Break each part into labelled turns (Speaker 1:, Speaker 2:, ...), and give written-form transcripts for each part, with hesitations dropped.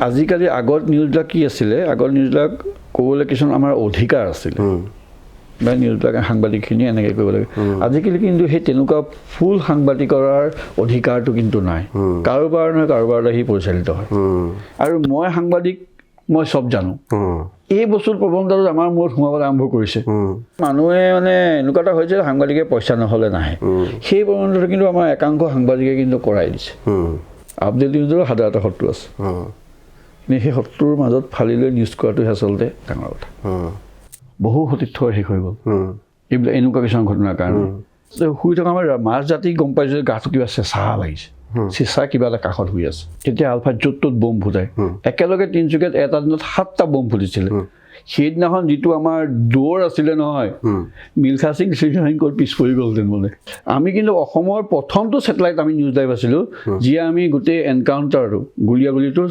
Speaker 1: আজিকালি আগত নিউজবিলাক কি আছিলে আগত নিউজবিলাক ক'বলৈ কিছুমান আমাৰ অধিকাৰ আছিলে বা নিউজবিলাক সাংবাদিকখিনি এনেকৈ কৰিব লাগে আজিকালি কিন্তু সেই তেনেকুৱা ফুল সাংবাদিকৰ অধিকাৰটো কিন্তু নাই কাৰোবাৰ নহয় কাৰোবাৰ সি পৰিচালিত হয় আৰু মই সাংবাদিক মই চব জানো এই বস্তুৰ প্ৰবন্ধটো আমাৰ মূৰত সোমাবলৈ আৰম্ভ কৰিছে মানুহে মানে এনেকুৱা এটা হৈছে সাংবাদিকে পইচা নহ'লে নাহে সেই প্ৰবন্ধটো কিন্তু আমাৰ একাংশ সাংবাদিকে কিন্তু কৰাই দিছে আপডেট নিউজৰো সাধাৰণ এটা শত্ৰু আছে কিন্তু সেই শত্ৰুৰ মাজত ফালি লৈ নিউজ কৰাটোহে আচলতে ডাঙৰ কথা বহু সতীৰ্থ শেষ হৈ গ'ল এইবিলাক এনেকুৱা কিছুমান ঘটনাৰ কাৰণে শুই থকা আমাৰ মাছ জাতি গম পাইছোঁ যে গাটো কিবা চেঁচা লাগিছে চেঁচা কিবা এটা কাষত শুই আছে তেতিয়া আলফাত য'ত ত'ত বম ফুটাই একেলগে তিনিচুকীয়াত এটা দিনত 7টা বম ফুটিছিলে সেইদিনাখন যিটো আমাৰ দৌৰ আছিলে নহয় মিলখা সিং শ্ৰীসিংহৰ পিছ পৰি গ'লহেঁতেন মানে আমি কিন্তু অসমৰ প্ৰথমটো ছেটেলাইট আমি নিউজ লাইভ আছিলোঁ যিয়ে আমি গোটেই এনকাউণ্টাৰটো গুলীয়াগুলীটো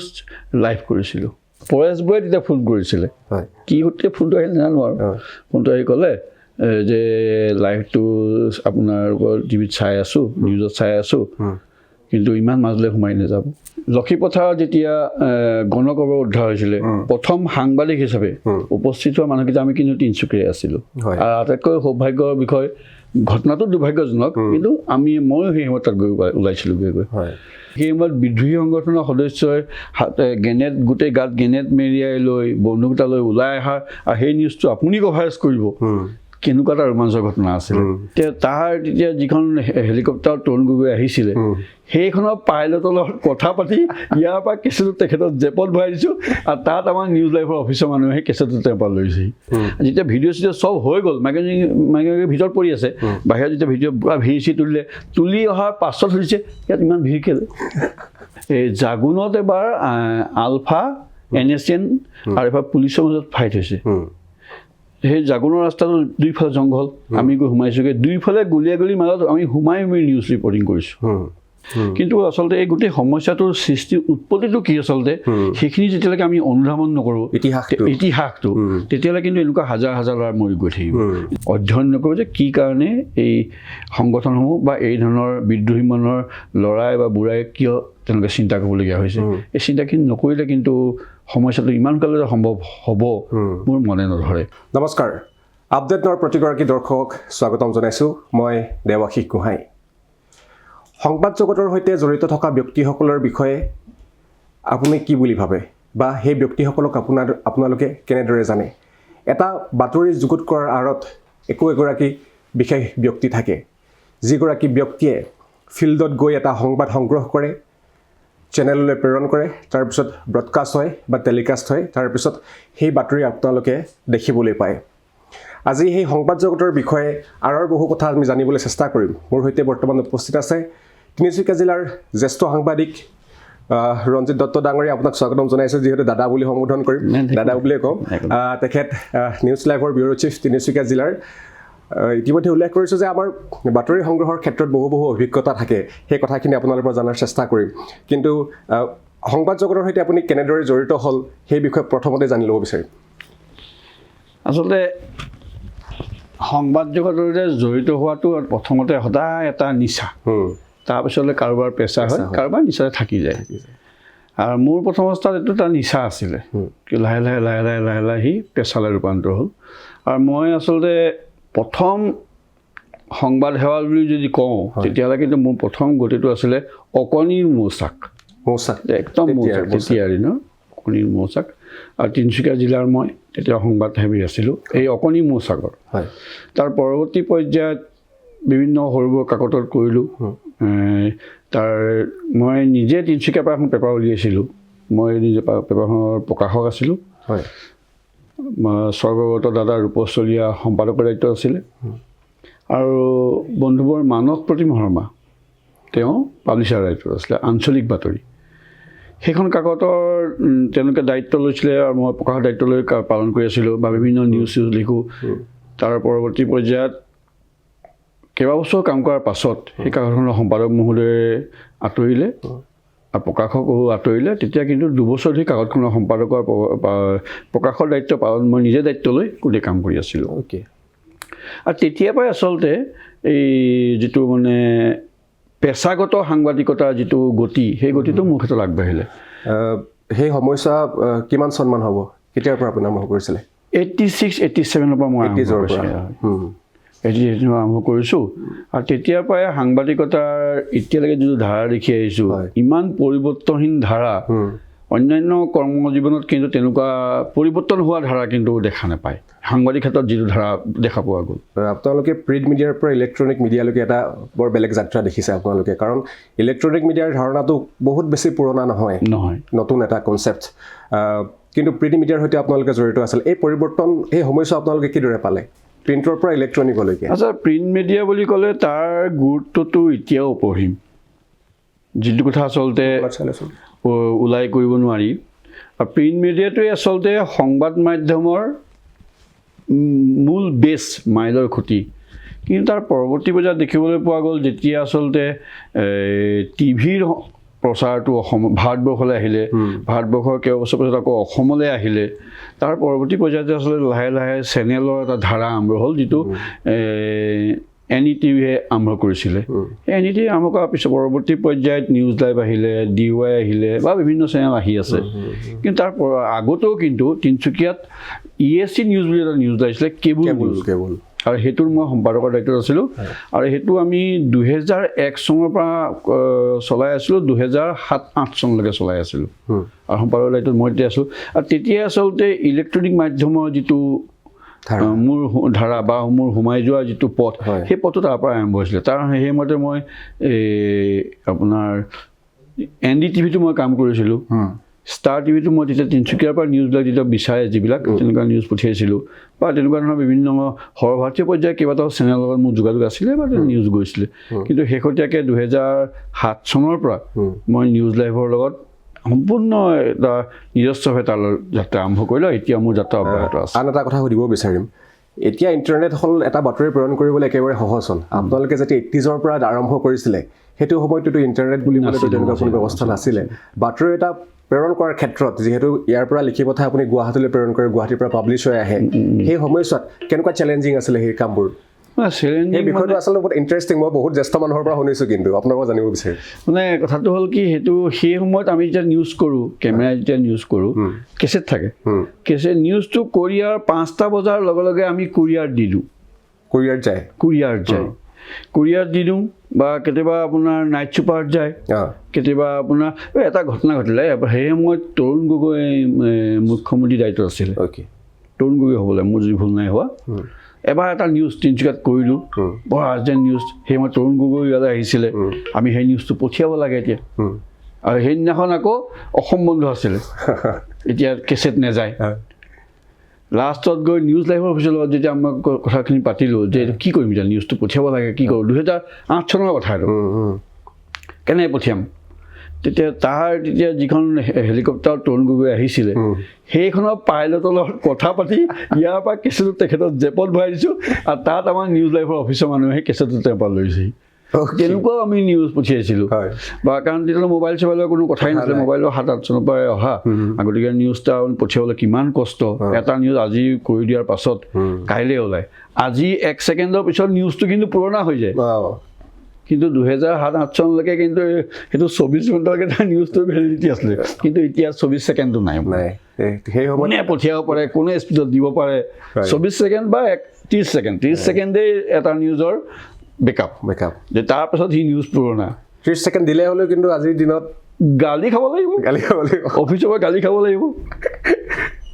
Speaker 1: লাইভ কৰিছিলোঁ পৰেশ বৰাই তেতিয়া ফোন কৰিছিলে কি গোটেই ফোনটো আহিল নাজানো আৰু ফোনটো আহি ক'লে যে লাইভটো আপোনালোকৰ টিভিত চাই আছোঁ নিউজত চাই আছোঁ কিন্তু ইমান মাজলৈ সোমাই নাযাব লক্ষীপথাৰত যেতিয়া গণকবৰ উদ্ধাৰ হৈছিলে প্ৰথম সাংবাদিক হিচাপে উপস্থিত হোৱা মানুহকেইটা আমি কিন্তু তিনিচুকীয়াই আছিলোঁ আৰু আটাইতকৈ সৌভাগ্যৰ বিষয় ঘটনাটো দুৰ্ভাগ্যজনক কিন্তু ময়ো সেই সময়ত তাত গৈ ওলাইছিলোঁগৈ সেই সময়ত বিদ্ৰোহী সংগঠনৰ সদস্যই গ্ৰেনেড গোটেই গাত গ্ৰেনেড মেৰিয়াই লৈ বন্দুক এটা লৈ ওলাই অহা আৰু সেই নিউজটো আপুনি কভাৰেজ কৰিব কেনেকুৱা এটা ৰোমাঞ্চৰ ঘটনা আছিলে তেতিয়া যিখন হেলিকপ্টাৰ তৰুণ গগৈ আহিছিলে সেইখনৰ পাইলটৰ লগত কথা পাতি ইয়াৰ পৰা কেঁচুটো তেখেতক জেপত ভৰাই দিছোঁ আৰু তাত আমাৰ নিউজ লাইভৰ অফিচৰ মানুহে সেই কেঁচুটো তেওঁৰ পৰা লৈছেহি যেতিয়া ভিডিঅ' চিডিঅ' চব হৈ গ'ল মাইকী ভিতৰত পৰি আছে বাহিৰত যেতিয়া ভিডিঅ' পূৰা ভিৰ তুলি অহাৰ পাছত হৈছে ইয়াত ইমান ভিৰ কেলে এই জাগুনত এবাৰ আলফা NSN আৰু এবাৰ পুলিচৰ মাজত ফাইট হৈছে সেই জাগুনৰ ৰাস্তাটো দুইফালে জংঘল আমি গৈ সোমাইছোঁগৈ দুইফালে গুলীয়াগুলিৰ মাজত আমি সোমাই নিউজ ৰিপৰ্টিং কৰিছোঁ কিন্তু আচলতে এই গোটেই সমস্যাটোৰ সৃষ্টি উৎপত্তিটো কি আচলতে সেইখিনি যেতিয়ালৈকে আমি অনুধাৱন নকৰোঁ ইতিহাসটো তেতিয়াহ'লে কিন্তু এনেকুৱা হাজাৰ হাজাৰ ল'ৰা মৰি গৈ থাকিব অধ্যয়ন নকৰোঁ যে কি কাৰণে এই সংগঠনসমূহ বা এই ধৰণৰ বিদ্ৰোহী মনৰ ল'ৰাই বা বুঢ়াই কিয় তেওঁলোকে চিন্তা কৰিবলগীয়া হৈছে এই চিন্তাখিনি নকৰিলে কিন্তু সমস্যাটো ইমান কাললৈ সম্ভৱ হ'ব মোৰ মনে নধৰে
Speaker 2: নমস্কাৰ আপডেটৰ প্ৰতিগৰাকী দৰ্শক স্বাগতম জনাইছোঁ মই দেৱাশীষ গোহাঁই সংবাদ জগতৰ সৈতে জড়িত থকা ব্যক্তিসকলৰ বিষয়ে আপুনি কি বুলি ভাবে বা সেই ব্যক্তিসকলক আপোনালোকে কেনেদৰে জানে এটা বাতৰি যুগুত কৰাৰ আঁৰত একোগৰাকী বিশেষ ব্যক্তি থাকে যিগৰাকী ব্যক্তিয়ে ফিল্ডত গৈ এটা সংবাদ সংগ্ৰহ কৰে চেনেললৈ প্ৰেৰণ কৰে তাৰপিছত ব্ৰডকাষ্ট হয় বা টেলিকাষ্ট হয় তাৰপিছত সেই বাতৰি আপোনালোকে দেখিবলৈ পায় আজি সেই সংবাদ জগতৰ বিষয়ে আৰু বহু কথা আমি জানিবলৈ চেষ্টা কৰিম মোৰ সৈতে বৰ্তমান উপস্থিত আছে তিনিচুকীয়া জিলাৰ জ্যেষ্ঠ সাংবাদিক ৰঞ্জিত দত্ত ডাঙৰীয়া আপোনাক স্বাগতম জনাইছোঁ যিহেতু দাদা বুলি সম্বোধন কৰিম দাদা বুলিয়ে কওঁ তেখেত নিউজ লাইভৰ ব্যুৰ' চিফ তিনিচুকীয়া জিলাৰ ইতিমধ্যে উল্লেখ কৰিছোঁ যে আমাৰ বাতৰি সংগ্ৰহৰ ক্ষেত্ৰত বহু অভিজ্ঞতা থাকে সেই কথাখিনি আপোনালোকৰ পৰা জনাৰ চেষ্টা কৰিম কিন্তু সংবাদ জগতৰ সৈতে আপুনি কেনেদৰে জড়িত হ'ল সেই বিষয়ে প্ৰথমতে জানি ল'ব বিচাৰিম
Speaker 1: আচলতে সংবাদ জগতৰে জড়িত হোৱাটো প্ৰথমতে সদায় এটা নিচা তাৰপিছলৈ কাৰোবাৰ পেচা হয় কাৰোবাৰ নিচাৰে থাকি যায় আৰু মোৰ প্ৰথম অৱস্থাত এইটো এটা নিচা আছিলে লাহে লাহে সি পেচালৈ ৰূপান্তৰ হ'ল আৰু মই আচলতে প্ৰথম সংবাদ সেৱা বুলি যদি কওঁ তেতিয়াহ'লে কিন্তু মোৰ প্ৰথম গতিটো আছিলে অকণিৰ মৌচাক একদম মৌচাক তেতিয়াৰে ন অকণিৰ মৌচাক আৰু তিনিচুকীয়া জিলাৰ মই তেতিয়া সংবাদ সেৱী আছিলোঁ এই অকণি মৌচাকৰ তাৰ পৰৱৰ্তী পৰ্যায়ত বিভিন্ন সৰুবোৰ কাকতত কৰিলোঁ তাৰ মই নিজে তিনিচুকীয়াৰ পৰা এখন পেপাৰ উলিয়াইছিলোঁ মই নিজে পেপাৰখনৰ প্ৰকাশক আছিলোঁ স্বৰ্গগত দাদা ৰূপচলীয়া সম্পাদকৰ দায়িত্ব আছিলে আৰু বন্ধুবৰ মানস প্ৰতিম শৰ্মা তেওঁ পাব্লিছাৰ দায়িত্ব আছিলে আঞ্চলিক বাতৰি সেইখন কাকতৰ তেওঁলোকে দায়িত্ব লৈছিলে আৰু মই প্ৰকাশৰ দায়িত্ব লৈ পালন কৰি আছিলোঁ বা বিভিন্ন নিউজ লিখোঁ তাৰ পৰৱৰ্তী পৰ্যায়ত কেইবাবছৰ কাম কৰাৰ পাছত সেই কাকতখনৰ সম্পাদক মহোদয়ে আঁতৰিলে আৰু প্ৰকাশকো আঁতৰিলে তেতিয়া কিন্তু 2 বছৰ ধৰি কাকতখনৰ সম্পাদকৰ প্ৰকাশৰ দায়িত্ব পালন মই নিজে দায়িত্ব লৈ গোটেই কাম কৰি আছিলোঁ আৰু তেতিয়াৰ পৰাই আচলতে এই যিটো মানে পেছাগত সাংবাদিকতাৰ যিটো গতি সেই গতিটো মোৰ ক্ষেত্ৰত আগবাঢ়িলে
Speaker 2: সেই সময়ছোৱা কিমান চনমান হ'ব কেতিয়াৰ পৰা আপুনি আৰম্ভ কৰিছিলে
Speaker 1: 86-87 পৰা মই আৰম্ভ কৰিছোঁ এতিয়া আৰম্ভ কৰিছোঁ আৰু তেতিয়াৰ পৰাই সাংবাদিকতাৰ এতিয়ালৈকে যিটো ধাৰা দেখি আহিছোঁ ইমান পৰিৱৰ্তনহীন ধাৰা অন্যান্য কৰ্মজীৱনত কিন্তু তেনেকুৱা পৰিৱৰ্তন হোৱা ধাৰা কিন্তু দেখা নাপায় সাংবাদিক ক্ষেত্ৰত যিটো ধাৰা দেখা পোৱা গ'ল
Speaker 2: আপোনালোকে প্ৰিণ্ট মিডিয়াৰ পৰা ইলেক্ট্ৰনিক মিডিয়ালৈকে এটা বৰ বেলেগ যাত্ৰা দেখিছে আপোনালোকে কাৰণ ইলেক্ট্ৰনিক মিডিয়াৰ ধাৰণাটো বহুত বেছি পুৰণা নহয় নতুন এটা কনচেপ্ট কিন্তু প্ৰিণ্ট মিডিয়াৰ সৈতে আপোনালোকে জড়িত আছিল এই পৰিৱৰ্তন এই সময়ছোৱা আপোনালোকে কিদৰে পালে প্ৰিণ্টৰ পৰা ইলেক্ট্ৰনিকলৈকে
Speaker 1: আচ্ছা প্ৰিণ্ট মিডিয়া বুলি ক'লে তাৰ গুৰুত্বটো এতিয়াও অপৰিসীম যিটো কথা আচলতে ওলাই কৰিব নোৱাৰি আৰু প্ৰিণ্ট মিডিয়াটোৱে আচলতে সংবাদ মাধ্যমৰ মূল বেছ মাইলৰ খুঁটি কিন্তু তাৰ পৰৱৰ্তী পৰ্যায়ত দেখিবলৈ পোৱা গ'ল যেতিয়া আচলতে টিভিৰ প্ৰচাৰটো অসম ভাৰতবৰ্ষলৈ আহিলে ভাৰতবৰ্ষৰ কেইবছৰ পিছত আকৌ অসমলৈ আহিলে তাৰ পৰৱৰ্তী পৰ্যায়তে আচলতে লাহে লাহে চেনেলৰ এটা ধাৰা আৰম্ভ হ'ল যিটো NETVয়ে আৰম্ভ কৰিছিলে NETV আৰম্ভ কৰাৰ পিছত পৰৱৰ্তী পৰ্যায়ত নিউজ লাইভ আহিলে DY আহিলে বা বিভিন্ন চেনেল আহি আছে কিন্তু তাৰ আগতেও কিন্তু তিনিচুকীয়াত ESC নিউজ বুলি এটা নিউজ আহিছিলে কেবুল আৰু সেইটোৰ মই সম্পাদকৰ দায়িত্বত আছিলোঁ আৰু সেইটো আমি 2001 চনৰ পৰা চলাই আছিলোঁ 2007-08 চনলৈকে চলাই আছিলোঁ আৰু সম্পাদকৰ দায়িত্বত মই তেতিয়া আছিলোঁ আৰু তেতিয়া আচলতে ইলেক্ট্ৰনিক মাধ্যমৰ যিটো মোৰ ধাৰা বা মোৰ সোমাই যোৱা যিটো পথ সেই পথটো তাৰ পৰা আৰম্ভ হৈছিলে তাৰ সেইমতে মই আপোনাৰ NDTVটো মই কাম কৰিছিলোঁ ষ্টাৰ টিভিটো মই তেতিয়া তিনিচুকীয়াৰ পৰা নিউজবিলাক যেতিয়া বিচাৰে যিবিলাক তেনেকুৱা নিউজ পঠিয়াইছিলোঁ বা তেনেকুৱা ধৰণৰ বিভিন্ন সৰ্বভাৰতীয় পৰ্যায়ৰ কেইবাটাও চেনেলৰ লগত মোৰ যোগাযোগ আছিলে বা নিউজ গৈছিলে কিন্তু শেহতীয়াকৈ 2007 চনৰ পৰা মই নিউজ লাইভৰ লগত সম্পূৰ্ণ এটা নিজস্বভাৱে তাৰ যাত্ৰা আৰম্ভ কৰিলোঁ এতিয়া মোৰ যাত্ৰা অব্যাহত আছে
Speaker 2: আন এটা কথা সুধিব বিচাৰিম এতিয়া ইণ্টাৰনেট হ'ল এটা বাতৰি প্ৰেৰণ কৰিবলৈ একেবাৰে সহজ হ'ল আপোনালোকে যেতিয়া 80s পৰা আৰম্ভ কৰিছিলে সেইটো সময়টোতো ইণ্টাৰনেট বুলিবলৈ তেনেকুৱা কোনো ব্যৱস্থা নাছিলে বাতৰি এটা প্ৰেৰণ কৰাৰ ক্ষেত্ৰত যিহেতু ইয়াৰ পৰা লিখি পঠাই আপুনি গুৱাহাটীলৈ প্ৰেৰণ কৰে গুৱাহাটীৰ পৰা পাব্লিছ হৈ আহে সেই সময়ছোৱাত কেনেকুৱা চেলেঞ্জিং আছিলে সেই কামবোৰ এই বিষয়টো আচলতে বহুত ইণ্টাৰেষ্টিং মই বহুত জ্যেষ্ঠ মানুহৰ পৰা শুনিছোঁ কিন্তু আপোনাৰ পৰা জানিব বিচাৰিম
Speaker 1: মানে কথাটো হ'ল কি সেইটো সেই সময়ত আমি যেতিয়া নিউজ কৰোঁ কেমেৰা যেতিয়া নিউজ কৰোঁ কেছেট থাকে কেছেট নিউজটো কোৰিয়াৰ 5টা বজাৰ লগে লগে আমি কুৰিয়াৰ দি দিওঁ কুৰিয়াৰ দি দিওঁ বা কেতিয়াবা আপোনাৰ নাইট ছুপাৰত যায় কেতিয়াবা আপোনাৰ এটা ঘটনা ঘটিলে সেই সময়ত তৰুণ গগৈ মুখ্যমন্ত্ৰী দায়িত্বত আছিলে তৰুণ গগৈ হ'বলৈ মোৰ যদি ভুল নাই হোৱা এবাৰ এটা নিউজ তিনিচুকীয়াত কৰিলোঁ বৰ আৰ্জেণ্ট নিউজ সেই সময়ত তৰুণ গগৈ ইয়ালৈ আহিছিলে আমি সেই নিউজটো পঠিয়াব লাগে এতিয়া আৰু সেইদিনাখন আকৌ অসম বন্ধ আছিলে এতিয়া কেছেট নাযায় লাষ্টত গৈ নিউজ লাইভৰ অফিচৰ লগত যেতিয়া আমাক কথাখিনি পাতিলোঁ যে কি কৰিম এতিয়া নিউজটো পঠিয়াব লাগে কি কৰোঁ 2008 চনৰ কথা এইটো কেনেকৈ পঠিয়াম তেতিয়া যিখন হেলিকপ্টাৰ তৰুণ গগৈ আহিছিলে সেইখনৰ পাইলটৰ লগত কথা পাতি ইয়াৰ পৰা কেছেটটো তেখেতক জেপত ভৰাই দিছোঁ আৰু তাত আমাৰ নিউজ লাইভৰ অফিচৰ মানুহে সেই কেছেটটো তেওঁৰ পৰা লৈছেহি তেনেকুৱাও আমি নিউজ পঠিয়াইছিলোঁ বা কাৰণ তেতিয়ালৈ মোবাইল চোবাইলৰ কোনো কথাই নাছিলে মোবাইলৰ 7-8 চনৰ পৰাই অহা গতিকে নিউজটা পঠিয়াবলৈ কিমান কষ্ট এটা নিউজ আজি কৰি দিয়াৰ পাছত কাইলৈ ওলায় আজি 1 ছেকেণ্ডৰ পিছত নিউজটো কিন্তু পুৰণা হৈ যায় কিন্তু 2007-08 চনলৈকে কিন্তু সেইটো 24 ঘণ্টালৈকে তাৰ নিউজটোৰ ভেলিডিটি আছিলে কিন্তু এতিয়া 24 ছেকেণ্ডটো নাই
Speaker 2: সেই
Speaker 1: কোনে পঠিয়াব পাৰে কোনে স্পীডত দিব পাৰে 24 ছেকেণ্ড বা 30 ছেকেণ্ডেই এটা নিউজৰ বেকআপ যে তাৰপাছত সি নিউজ পুৰণা
Speaker 2: 30 ছেকেণ্ড দিলে হ'লেও কিন্তু আজিৰ দিনত
Speaker 1: গালি খাব লাগিব অফিচৰ পৰা গালি খাব লাগিব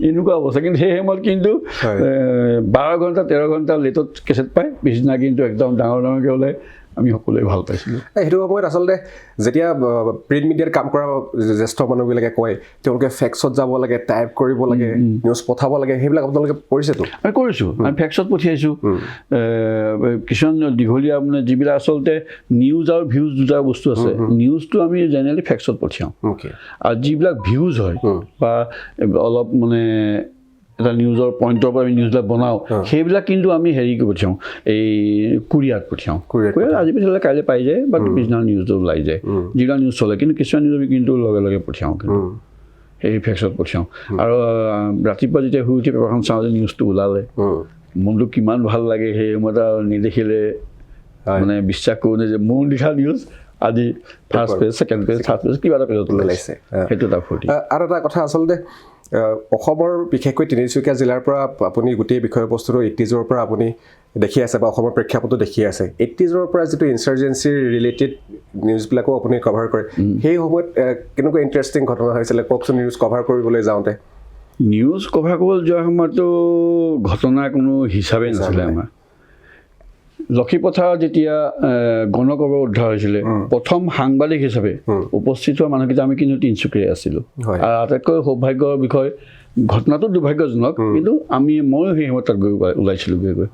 Speaker 1: এনেকুৱা অৱস্থা কিন্তু সেই সময়ত কিন্তু 12 ঘণ্টা 13 ঘণ্টা লেটত কেছেট পায় পিছদিনা কিন্তু একদম ডাঙৰকৈ ওলায় আমি সকলোৱে ভাল পাইছিলোঁ
Speaker 2: সেইটো সময়ত আচলতে যেতিয়া প্ৰিণ্ট মিডিয়াত কাম কৰা জ্যেষ্ঠ মানুহবিলাকে কয় তেওঁলোকে ফেক্সত যাব লাগে টাইপ কৰিব লাগে নিউজ পঠাব লাগে সেইবিলাক আপোনালোকে কৰিছেতো
Speaker 1: আমি কৰিছোঁ আমি ফেক্সত পঠিয়াইছোঁ কিছুমান দীঘলীয়া মানে যিবিলাক আচলতে নিউজ আৰু ভিউজ দুটা বস্তু আছে নিউজটো আমি জেনেৰেলি ফেক্সত পঠিয়াওঁ আৰু যিবিলাক ভিউজ হয় বা অলপ মানে এটা নিউজৰ পইণ্টৰ পৰা আমি নিউজবিলাক বনাওঁ সেইবিলাক কিন্তু আমি হেৰি কৰি পঠিয়াওঁ এই কুৰিয়াৰত পঠিয়াওঁ কুৰিয়াৰ আজি পিছলৈ কাইলৈ পাই যায় বা পিছদিনা নিউজটো ওলাই যায় যিবিলাক নিউজ চলে কিন্তু কিছুমান নিউজ আমি কিন্তু লগে লগে পঠিয়াওঁ কিন্তু সেই ফেক্সত পঠিয়াওঁ আৰু ৰাতিপুৱা যেতিয়া শুই উঠি পেপাৰখন চাওঁ যে নিউজটো ওলালে মনটো কিমান ভাল লাগে সেই সময়ত নেদেখিলে মানে বিশ্বাস কৰোঁ যে মোৰ লিখা নিউজ আজি first page second page third page কিবা এটা পেজত
Speaker 2: ওলাইছে
Speaker 1: সেইটো এটা ফূৰ্তি
Speaker 2: আৰু এটা কথা আচলতে অসমৰ বিশেষকৈ তিনিচুকীয়া জিলাৰ পৰা আপুনি গোটেই বিষয়বস্তুটো 80s পৰা আপুনি দেখি আছে বা অসমৰ প্ৰেক্ষাপটটো দেখি আছে 80s পৰা যিটো ইনচাৰ্জেঞ্চিৰ ৰিলেটেড নিউজবিলাকো আপুনি কভাৰ কৰে সেই সময়ত কেনেকুৱা ইণ্টাৰেষ্টিং ঘটনা হৈছিলে কওকচোন নিউজ কভাৰ কৰিবলৈ যাওঁতে
Speaker 1: নিউজ কভাৰ কৰিবলৈ যোৱাৰ সময়তো ঘটনাৰ কোনো হিচাপেই নাছিলে আমাৰ লক্ষীপথাৰত যেতিয়া গণকবৰ উদ্ধাৰ হৈছিলে প্ৰথম সাংবাদিক হিচাপে উপস্থিত হোৱা মানুহকেইটা আমি কিন্তু তিনিচুকীয়াৰে আছিলোঁ আৰু আটাইতকৈ সৌভাগ্যৰ বিষয় ঘটনাটো দুৰ্ভাগ্যজনক কিন্তু ময়ো সেই সময়ত তাত গৈ ওলাইছিলোঁ গৈ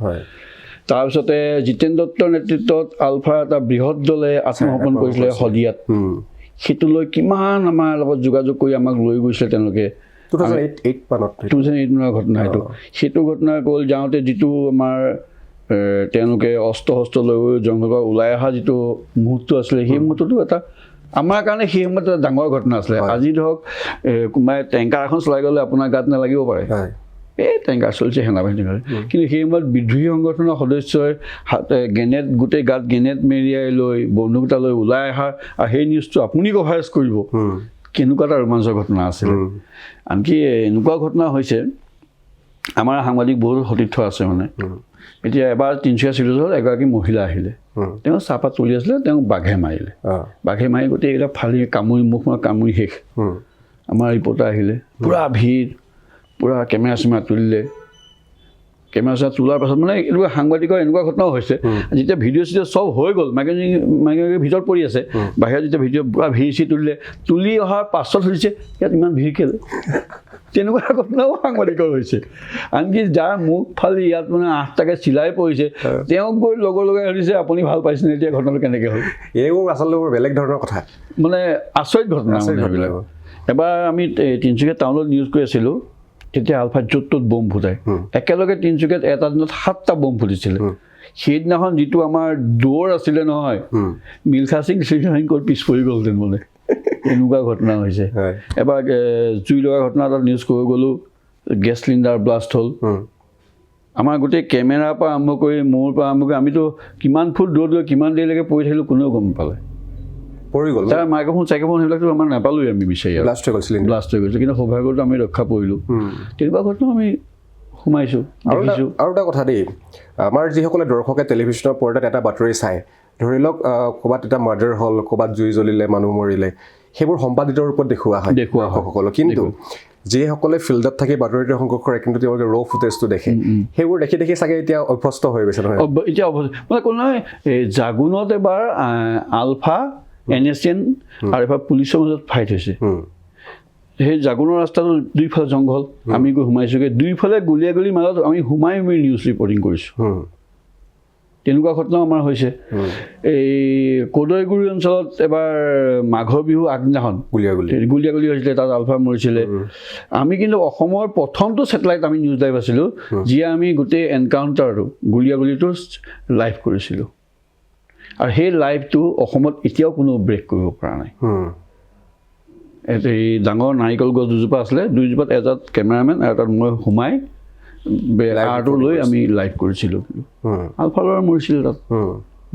Speaker 1: তাৰপিছতে জিতেন দত্তৰ নেতৃত্বত আলফাৰ এটা বৃহৎ দলে আত্মসমৰ্পণ কৰিছিলে শদিয়াত সেইটো লৈ কিমান আমাৰ লগত যোগাযোগ কৰি আমাক লৈ গৈছিলে তেওঁলোকে 2008 মানৰ ঘটনা সেইটো ঘটনা গ'ল যাওঁতে যিটো আমাৰ তেওঁলোকে অস্ত্ৰ লৈ জংঘলৰ পৰা ওলাই অহা যিটো মুহূৰ্ত আছিলে সেই মুহূৰ্তটো এটা আমাৰ কাৰণে সেই সময়ত এটা ডাঙৰ ঘটনা আছিলে আজি ধৰক কোনোবাই টেংকাৰ এখন চলাই গ'লে আপোনাৰ গাত নালাগিব পাৰে এই টেংকাৰ চলিছে সেনাবাহিনীৰ কিন্তু সেই সময়ত বিদ্ৰোহী সংগঠনৰ সদস্যই গ্ৰেনেড গোটেই গাত গ্ৰেনেড মেৰিয়াই লৈ বন্দুক এটা লৈ ওলাই অহা আৰু সেই নিউজটো আপুনি কভাৰেজ কৰিব কেনেকুৱা এটা ৰোমাঞ্চৰ ঘটনা আছিলে আনকি এনেকুৱা ঘটনা হৈছে আমাৰ সাংবাদিক বহুত সতীৰ্থ আছে মানে এতিয়া এবাৰ তিনিচুকীয়া চিভিল হ'ল এগৰাকী মহিলা আহিলে তেওঁ চাহপাত তুলি আছিলে তেওঁ বাঘে মাৰিলে বাঘে মাৰি গোটেইবিলাক ফালি কামুৰি মুখখন কামুৰি শেষ আমাৰ ৰিপৰ্টাৰ আহিলে পূৰা ভিৰ পূৰা কেমেৰা চেমেৰা তুলিলে কেমেৰা চেমেৰা তোলাৰ পাছত মানে এনেকুৱা সাংবাদিকৰ এনেকুৱা ঘটনাও হৈছে যেতিয়া ভিডিঅ' চিডিঅ' চব হৈ গ'ল মাইকী ভিতৰত পৰি আছে বাহিৰত যেতিয়া ভিডিঅ' পূৰা ভিৰ তুলিলে তুলি অহাৰ পাছত হৈছে ইয়াত ইমান ভিৰ কেলে তেনেকুৱা ঘটনাও সাংবাদিকৰ হৈছে আনকি যাৰ মুখ ফালি ইয়াত মানে 8টাকৈ চিলাই পৰিছে তেওঁক গৈ লগে সুধিছে আপুনি ভাল পাইছেনে এতিয়া ঘটনাটো কেনেকৈ হ'ল
Speaker 2: এইবোৰ আচলতে বেলেগ ধৰণৰ কথা
Speaker 1: মানে আচৰিত ঘটনা এইবিলাক এবাৰ আমি তিনিচুকীয়া টাউনত নিউজ কৰি আছিলোঁ তেতিয়া আলফাত য'ত ত'ত বম ফুটাই একেলগে তিনিচুকীয়াত এটা দিনত 7টা বম ফুটিছিলে সেইদিনাখন যিটো আমাৰ দৌৰ আছিলে নহয় মিলখা সিং ক'ত পিছ পৰি গ'লহেঁতেন মানে এনেকুৱা ঘটনা হৈছে এবাৰ জুই লগা ঘটনা এটা নিউজ কৰি গ'লোঁ গেছ চিলিণ্ডাৰ ব্লাষ্ট হ'ল আমাৰ গোটেই কেমেৰাৰ পৰা আৰম্ভ কৰি মূৰ পৰা আৰম্ভ কৰি আমিতো কিমান ফুট দূৰত গৈ কিমান দেৰিলৈকে পৰি থাকিলোঁ কোনেও গম নাপালে
Speaker 2: পৰি গ'ল
Speaker 1: তাৰ মাইক্ৰফোন চাইক্ৰফোন সেইবিলাকতো আমাৰ নাপালোঁৱে আমি বিচাৰি
Speaker 2: ব্লাষ্ট হৈ
Speaker 1: গৈছিল কিন্তু সৌভাগ্যটো আমি ৰক্ষা পৰিলোঁ তেনেকুৱা ঘটনা আমি সোমাইছোঁ দেখিছোঁ
Speaker 2: আৰু এটা কথা দেই আমাৰ যিসকলে দৰ্শকে টেলিভিশ্যনৰ পৰ্দাত এটা বাতৰি চায় ধৰি লওক ক'ৰবাত এটা মাৰ্ডাৰ হ'ল ক'ৰবাত জুই জ্বলিলে মানুহ মৰিলে সেইবোৰ সম্পাদিত ৰূপত দেখুওৱা হয় দৰ্শকসকলক কিন্তু যিসকলে ফিল্ডত থাকি বাতৰিটো সংগ্ৰহ কৰে কিন্তু তেওঁলোকে ৰ' ফুটেজটো দেখে সেইবোৰ দেখি দেখি চাগে এতিয়া অভ্যস্ত হৈ গৈছে নহয়
Speaker 1: এতিয়া মানে কোনো নহয় জাগুনত এবাৰ আলফা NSN আৰু এবাৰ পুলিচৰ মাজত ফাইট হৈছে সেই জাগুনৰ ৰাস্তাটো দুইফালে জংঘল আমি গৈ সোমাইছোগৈ দুইফালে গুলীয়াগুলিৰ মাজত আমি সোমাই নিউজ ৰিপৰ্টিং কৰিছোঁ তেনেকুৱা ঘটনাও আমাৰ হৈছে এই কদৈগুৰি অঞ্চলত এবাৰ মাঘৰ বিহু আগদিনাখন গুলীয়াগুলি হৈছিলে তাত আলফা মৰিছিলে আমি কিন্তু অসমৰ প্ৰথমটো ছেটেলাইট আমি নিউজ লাইভ আছিলোঁ যিয়ে আমি গোটেই এনকাউণ্টাৰটো গুলীয়াগুলিটো লাইভ কৰিছিলোঁ আৰু সেই লাইভটো অসমত এতিয়াও কোনো ব্ৰেক কৰিব পৰা নাই এই ডাঙৰ নাৰিকল গছ দুজোপা আছিলে দুইজোপাত এটাত কেমেৰামেন আৰু এটাত মই সোমাই আৰটো লৈ আমি লাইভ কৰিছিলোঁ আলফালৰ মৰিছিলে তাত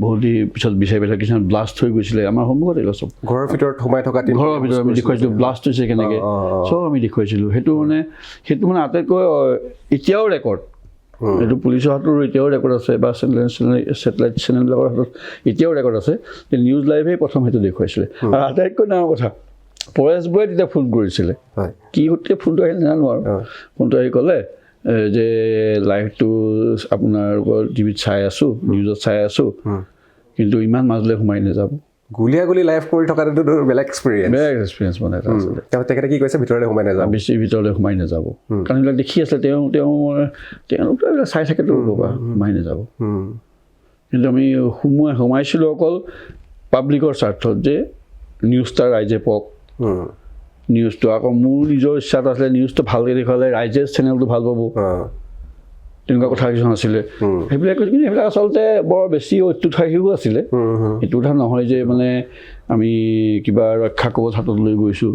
Speaker 1: বহুত দেৰি পিছত বিচাৰি পেলাই কিছুমান ব্লাষ্ট হৈ গৈছিলে আমাৰ সন্মুখত এইবিলাক চব
Speaker 2: ঘৰৰ ভিতৰত সোমাই থকা
Speaker 1: ঘৰৰ ভিতৰত আমি দেখুৱাইছিলোঁ ব্লাষ্ট হৈছে কেনেকৈ চব আমি দেখুৱাইছিলোঁ সেইটো মানে আটাইতকৈ এতিয়াও ৰেকৰ্ড এইটো পুলিচৰ হাততো এতিয়াও ৰেকৰ্ড আছে বা ছেটেলাইট চেনেলবিলাকৰ হাতত এতিয়াও ৰেকৰ্ড আছে নিউজ লাইভেই প্ৰথম সেইটো দেখুৱাইছিলে আৰু আটাইতকৈ ডাঙৰ কথা পৰেশবোৰে তেতিয়া ফোন কৰিছিলে কি সূত্ৰে ফোনটো আহিল নাজানো আৰু ফোনটো আহি ক'লে যে লাইভটো আপোনালোকৰ টিভিত চাই আছোঁ নিউজত চাই আছোঁ কিন্তু ইমান মাজলৈ সোমাই নাযাব
Speaker 2: গুলীয়াগুলি লাইভ কৰি থকাটো বেলেগ এক্সপিৰিয়েঞ্চ
Speaker 1: মানে এটা আছিলে
Speaker 2: তেখেতে কি কৈছে ভিতৰলৈ সোমাই নাযাব
Speaker 1: বেছি ভিতৰলৈ সোমাই নাযাব কাৰণ এইবিলাক দেখি আছিলে তেওঁলোকে এইবিলাক চাই থাকেতো ক'ৰবাত সোমাই নাযাব কিন্তু আমি সোমাইছিলোঁ অকল পাব্লিকৰ স্বাৰ্থত যে নিউজটা ৰাইজে পাওক নিউজটো আকৌ মোৰ নিজৰ ইচ্ছাত আছিলে নিউজটো ভালকৈ দেখুৱালে ৰাইজে চেনেলটো ভাল পাব তেনেকুৱা কথা কিছুমান আছিলে সেইবিলাক কিন্তু সেইবিলাক আচলতে বৰ বেছি অত্যুৎসাহীও আছিলে এইটো কথা নহয় যে মানে আমি কিবা ৰক্ষা কবচ হাতত লৈ গৈছোঁ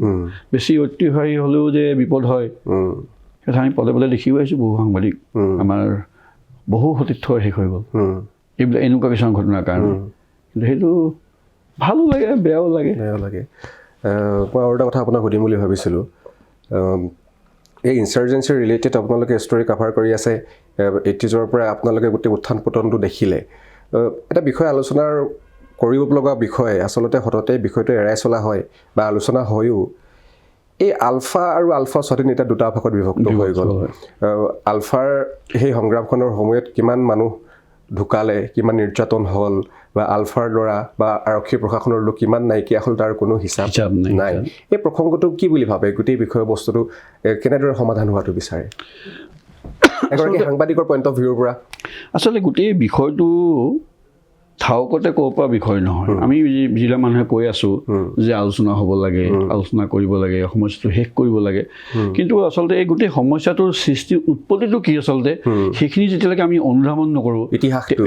Speaker 1: বেছি অত্যুৎসাহী হ'লেও যে বিপদ হয় সেইটো আমি পদে পদে দেখিও আহিছোঁ বহু সাংবাদিক আমাৰ বহু সতীৰ্থ শেষ হৈ গ'ল এইবিলাক এনেকুৱা কিছুমান ঘটনাৰ কাৰণে কিন্তু সেইটো ভালো লাগে বেয়াও লাগে
Speaker 2: বেয়া লাগে মই আৰু এটা কথা আপোনাক সুধিম বুলি ভাবিছিলোঁ এই ইনচাৰ্জেঞ্চি ৰিলেটেড আপোনালোকে ষ্টৰি কাভাৰ কৰি আছে 80s পৰা আপোনালোকে গোটেই উত্থান পতনটো দেখিলে এটা বিষয় আলোচনাৰ কৰিব লগা বিষয় আচলতে সততে বিষয়টো এৰাই চলা হয় বা আলোচনা হয়ও এই আলফা আৰু আলফা স্বাধীন এটা দুটা ভাগত বিভক্ত হৈ গ'ল আলফাৰ সেই সংগ্ৰামখনৰ সময়ত কিমান মানুহ ঢুকালে কিমান নিৰ্যাতন হ'ল বা আলফাৰ দ্বাৰা বা আৰক্ষী প্ৰশাসনৰ লোক কিমান নাইকিয়া হ'ল তাৰ কোনো হিচাপ নাই এই প্ৰসংগটো কি বুলি ভাবে গোটেই বিষয়বস্তুটো কেনেদৰে সমাধান হোৱাটো বিচাৰে এগৰাকী সাংবাদিকৰ পইণ্ট অফ ভিউৰ পৰা
Speaker 1: আচলতে গোটেই বিষয়টো ঠাউকতে ক'ব পৰা বিষয় নহয় আমি যিবিলাক মানুহে কৈ আছোঁ যে আলোচনা হ'ব লাগে আলোচনা কৰিব লাগে সমস্যাটো শেষ কৰিব লাগে কিন্তু আচলতে এই গোটেই সমস্যাটোৰ সৃষ্টি উৎপত্তিটো কি আচলতে সেইখিনি যেতিয়ালৈকে আমি অনুধাৱন নকৰোঁ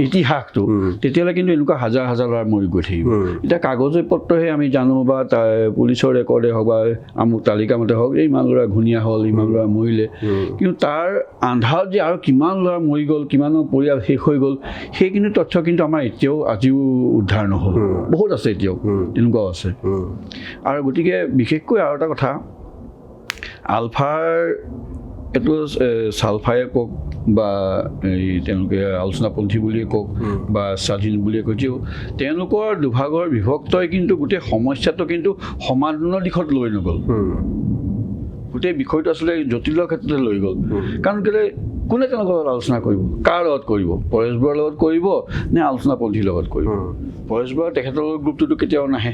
Speaker 1: ইতিহাসটো তেতিয়াহ'লে কিন্তু এনেকুৱা হাজাৰ হাজাৰ ল'ৰা মৰি গৈ থাকিব এতিয়া কাগজে পত্ৰহে আমি জানো বা পুলিচৰ ৰেকৰ্ডে হওক বা আমুক তালিকামতে হওক এই ইমান ল'ৰা ঘূণীয়া হ'ল ইমান ল'ৰা মৰিলে কিন্তু তাৰ আন্ধাৰত যে আৰু কিমান ল'ৰা মৰি গ'ল কিমানৰ পৰিয়াল শেষ হৈ গ'ল সেইখিনি তথ্য কিন্তু আমাৰ এতিয়াও আজিও উদ্ধাৰ নহ'ল বহুত আছে এতিয়াও তেনেকুৱাও আছে আৰু গতিকে বিশেষকৈ আৰু এটা কথা আলফাৰ এইটো চালফায়ে কওক বা এই তেওঁলোকে আলোচনাপন্থী বুলিয়ে কওক বা স্বাধীন বুলিয়ে কওক যিও তেওঁলোকৰ দুভাগৰ বিভক্তই কিন্তু গোটেই সমস্যাটো কিন্তু সমাধানৰ দিশত লৈ নগ'ল গোটেই বিষয়টো আচলতে জটিলৰ ক্ষেত্ৰতে লৈ গ'ল কাৰণ কেলৈ কোনে তেওঁলোকৰ লগত আলোচনা কৰিব কাৰ লগত কৰিব পৰেশ বৰুৱাৰ লগত কৰিব নে আলোচনাপন্থীৰ লগত কৰিব পৰেশ বৰুৱা তেখেতৰ গ্ৰুপটোতো কেতিয়াও নাহে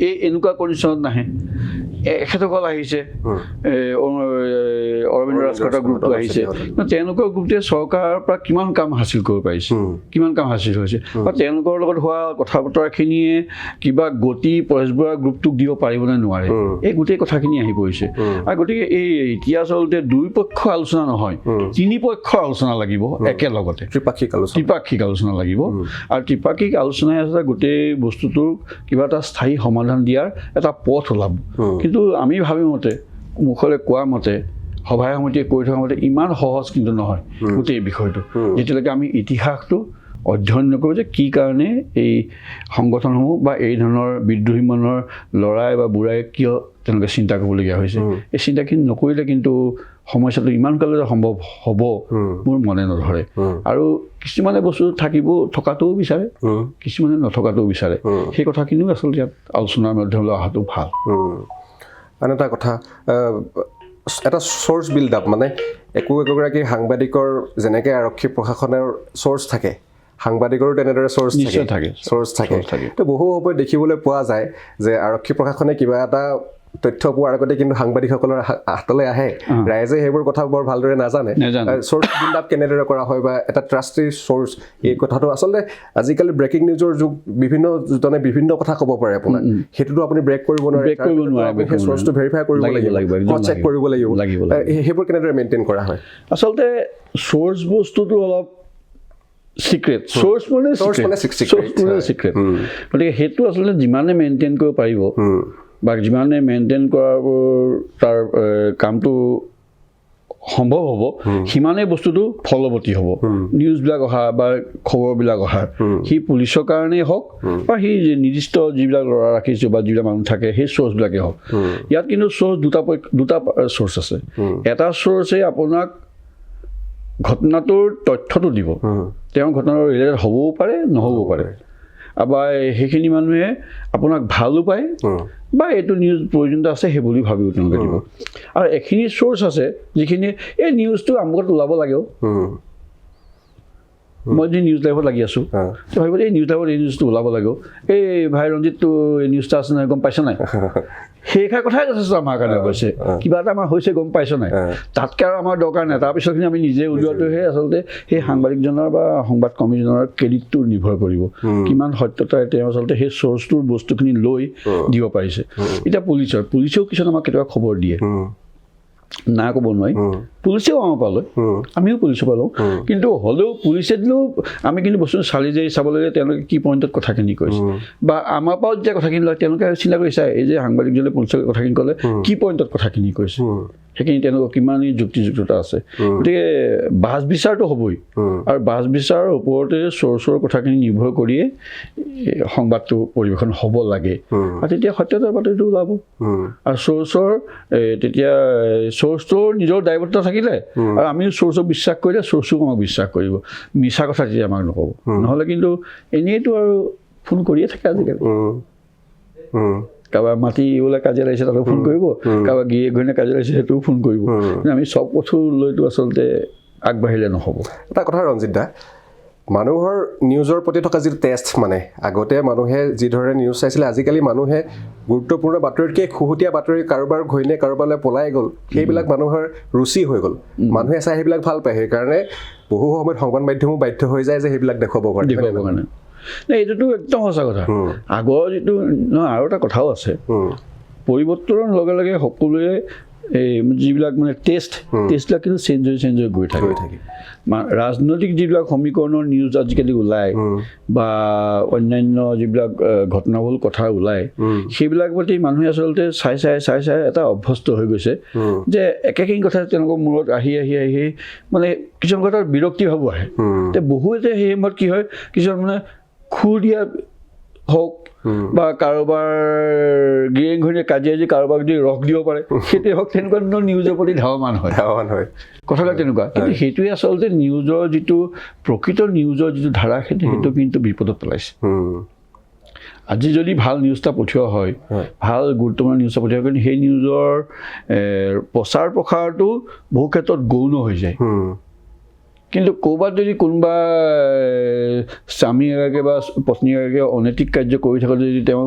Speaker 1: এই এনেকুৱা কণ্ডিশ্যনত নাহে এখেতসকল আহিছে অৰবিন্দ ৰাজখোৱাৰ গ্ৰুপটো আহিছে তেওঁলোকৰ গ্ৰুপটোৱে চৰকাৰৰ পৰা কিমান কাম হাচিল কৰিব পাৰিছে কিমান কাম হাচিল হৈছে বা তেওঁলোকৰ লগত হোৱা কথা বতৰাখিনিয়ে কিবা গতি পৰেশ বৰুৱাৰ গ্ৰুপটোক দিব পাৰিবনে নোৱাৰে এই গোটেই কথাখিনি আহি পৰিছে আৰু গতিকে এই এতিয়া আচলতে দুই পক্ষ আলোচনা নহয় তিনি পক্ষ আলোচনা লাগিব একেলগতে ত্ৰিপাক্ষিক আলোচনা লাগিব আৰু ত্ৰিপাক্ষিক আলোচনাই আচলতে গোটেই বস্তুটোৰ কিবা এটা স্থায়ী সমাধান দিয়াৰ এটা পথ ওলাব কিন্তু আমি ভাবি মতে মুখলৈ কোৱা মতে সভাই সমিতিয়ে কৈ থকা মতে ইমান সহজ কিন্তু নহয় গোটেই বিষয়টো যেতিয়ালৈকে আমি ইতিহাসটো অধ্যয়ন নকৰোঁ যে কি কাৰণে এই সংগঠনসমূহ বা এই ধৰণৰ বিদ্ৰোহী মানুহৰ ল'ৰাই বা বুঢ়াই কিয় তেওঁলোকে চিন্তা কৰিবলগীয়া হৈছে এই চিন্তাখিনি নকৰিলে কিন্তু সমস্যাটো ইমান কাললৈ সম্ভৱ হ'ব মোৰ মনে নধৰে আৰু কিছুমানে বস্তু থকাটোও বিচাৰে কিছুমানে নথকাটোও বিচাৰে সেই কথাখিনিও আচলতে ইয়াত আলোচনাৰ মাধ্যমলৈ অহাটো ভাল
Speaker 2: আন এটা কথা এটা চ'ৰ্চ বিল্ড আপ মানে একোগৰাকী সাংবাদিকৰ যেনেকৈ আৰক্ষী প্ৰশাসনৰ চ'ৰ্চ থাকে সাংবাদিকৰো তেনেদৰে চ'ৰ্চ থাকে তো বহু সময়ত দেখিবলৈ পোৱা যায় যে আৰক্ষী প্ৰশাসনে কিবা এটা তথ্য পোৱাৰ আগতে কিন্তু সাংবাদিকসকলৰ হাতলৈ আহে ৰাইজে সেইবোৰ কথা বৰ ভালদৰে নাজানে চ'ৰ্চ বিল্ড আপ কেনেদৰে কৰা হয় বা এটা ট্ৰাষ্টি চ'ৰ্চ এই কথাটো আচলতে আজিকালি ব্ৰেকিং নিউজৰ যুগ বিভিন্নজনে বিভিন্ন কথা ক'ব পাৰে আপোনাক সেইটোতো আপুনি ব্ৰেক কৰিব নোৱাৰে সেই চ'ৰ্চটো ভেৰিফাই কৰিব লাগিব চেক কৰিব লাগিব সেইবোৰ কেনেদৰে মেইনটেইন কৰা হয়
Speaker 1: আচলতে চ'ৰ্চ বস্তুটো অলপ সিক্ৰেট চ'ৰ্চ মানে সিক্ৰেট গতিকে সেইটো আচলতে যিমানে মেইনটেইন কৰিব পাৰিব বা যিমানে মেইনটেইন কৰাৰ তাৰ কামটো সম্ভৱ হ'ব সিমানেই বস্তুটো ফলৱতী হ'ব নিউজবিলাক অহা বা খবৰবিলাক অহা সি পুলিচৰ কাৰণেই হওক বা সি নিৰ্দিষ্ট যিবিলাক ল'ৰা ৰাখিছোঁ বা যিবিলাক মানুহ থাকে সেই চ'ৰ্চবিলাকেই হওক ইয়াত কিন্তু চ'ৰ্চ দুটা চ'ৰ্চ আছে এটা চ'ৰ্চে আপোনাক ঘটনাটোৰ তথ্যটো দিব তেওঁ ঘটনাৰ ৰিলেটেড হ'বও পাৰে নহ'বও পাৰে বা সেইখিনি মানুহে আপোনাক ভালো পায় বা এইটো নিউজ প্ৰয়োজনীয়তা আছে সেই বুলি ভাবিও তেওঁলোকে দিব আৰু এখিনি চ'ৰ্চ আছে যিখিনি এই নিউজটো আমুকত ওলাব লাগেও মই যদি নিউজ লাইভত লাগি আছোঁ ভাবিব এই নিউজ লাইভত এই নিউজটো ওলাব লাগেও এই ভাই ৰঞ্জিতটো এই নিউজটা আছে নহয় গম পাইছ নাই সেইষাৰ কথাই যথেষ্ট আমাৰ কাৰণে কৈছে কিবা এটা আমাৰ হৈছে গম পাইছ নাই তাতকৈ আৰু আমাৰ দৰকাৰ নাই তাৰপিছতখিনি আমি নিজে উলিওৱাটোহে আচলতে সেই সাংবাদিকজনৰ বা সংবাদ কৰ্মীজনৰ ক্ৰেডিটটো নিৰ্ভৰ কৰিব কিমান সত্যতাৰে তেওঁ আচলতে সেই চ'ৰ্চটোৰ বস্তুখিনি লৈ দিব পাৰিছে এতিয়া পুলিচেও কিছুমান আমাক কেতিয়াবা খবৰ দিয়ে না ক'ব নোৱাৰি পুলিচেও আমাৰ পৰা লয়, আমিও পুলিচৰ পৰা লওঁ, কিন্তু হ'লেও পুলিচে দিলেও আমি কিন্তু বস্তুটো চালি জাৰি চাব লাগে তেওঁলোকে কি পইণ্টত কথাখিনি কৈছে, বা আমাৰ পৰাও যেতিয়া কথাখিনি লয় তেওঁলোকে চিন্তা কৰি চায় এই যে সাংবাদিকজনে পুলিচৰ কথাখিনি ক'লে কি পইণ্টত কথাখিনি কৈছে, সেইখিনি তেওঁলোকৰ কিমান যুক্তিযুক্ততা আছে। গতিকে বাছ বিচাৰটো হ'বই, আৰু বাছ বিচাৰৰ ওপৰতে চ'ৰ্চৰ কথাখিনি নিৰ্ভৰ কৰিয়ে সংবাদটো পৰিৱেশন হ'ব লাগে, আৰু তেতিয়া সত্যতাৰ বাতৰিটো ওলাব। আৰু চ'ৰ্চৰ তেতিয়া চ'ৰ্চটোৰ নিজৰ দায়বদ্ধতা থাকিলে, আৰু আমিও চ'ৰ্চক বিশ্বাস কৰিলে চ'ৰ্চক আমাক বিশ্বাস কৰিব, মিছা কথা তেতিয়া আমাক নক'ব। নহ'লে কিন্তু এনেইতো আৰু ফোন কৰিয়ে থাকে আজিকালি, কাৰোবাৰ মাটি বোলে কাজিয়া লাগিছে তাতো ফোন কৰিব, কাৰোবাৰ গিৰিয়েক ঘৈণীয়ে কাজিয়া লাগিছে সেইটোও ফোন কৰিব। আমি চব কথা লৈতো আচলতে আগবাঢ়িলে নহ'ব।
Speaker 2: এটা কথা ৰঞ্জিত দা, মানুহৰ নিউজৰ প্ৰতি থকা যিটো টেষ্ট, মানে আগতে মানুহে যিধৰণে নিউজ চাইছিলে, আজিকালি মানুহে গুৰুত্বপূৰ্ণ বাতৰিতকৈ খুহুতীয়া বাতৰি, কাৰোবাৰ ঘৈণীয়ে কাৰোবালৈ পলাই গ'ল, সেইবিলাক মানুহৰ ৰুচি হৈ গ'ল, মানুহে চাই সেইবিলাক ভাল পায়। সেইকাৰণে বহু সময়ত সংবাদ মাধ্যমো বাধ্য হৈ যায় যে সেইবিলাক দেখুৱাব কাৰণে।
Speaker 1: নাই, এইটোতো একদম সঁচা কথা। আগৰ যিটো নহয়, আৰু এটা কথাও আছে, পৰিৱৰ্তনৰ লগে লগে সকলোৱে এই যিবিলাক মানে টেষ্টবিলাক কিন্তু চেঞ্জ হৈ গৈ থাকে। ৰাজনৈতিক যিবিলাক সমীকৰণৰ নিউজ আজিকালি ওলায়, বা অন্যান্য যিবিলাক ঘটনাবহুল কথা ওলায়, সেইবিলাক প্ৰতি মানুহে আচলতে চাই এটা অভ্যস্ত হৈ গৈছে, যে একেখিনি কথা তেওঁলোকৰ মূৰত আহি মানে কিছুমান কথাৰ বিৰক্তি ভাবো আহে। বহুতে সেই সময়ত কি হয়, কিছুমান মানে খুৰ দিয়া হওক, বা কাৰোবাৰ গিৰিয়েক ঘৈণীয়ে কাজিয়া যদি কাৰোবাক যদি ৰস দিব পাৰে সেইটোৱে হওক, তেনেকুৱা ধৰণৰ নিউজৰ প্ৰতি ধাৱমান হয় কথাবিলাক তেনেকুৱা। কিন্তু সেইটোৱে আচলতে নিউজৰ যিটো প্ৰকৃত নিউজৰ যিটো ধাৰা সেইটো কিন্তু বিপদত পেলাইছে। আজি যদি ভাল নিউজ এটা পঠিওৱা হয়, ভাল গুৰুত্বপূৰ্ণ নিউজ এটা পঠিওৱা হয়, কিন্তু সেই নিউজৰ প্ৰচাৰ প্ৰসাৰটো বহু ক্ষেত্ৰত গৌণ হৈ যায়। কিন্তু ক'ৰবাত যদি কোনোবা স্বামী এগৰাকীয়ে বা পত্নী এগৰাকীয়ে অনৈতিক কাৰ্য কৰি থাকোঁতে যদি তেওঁ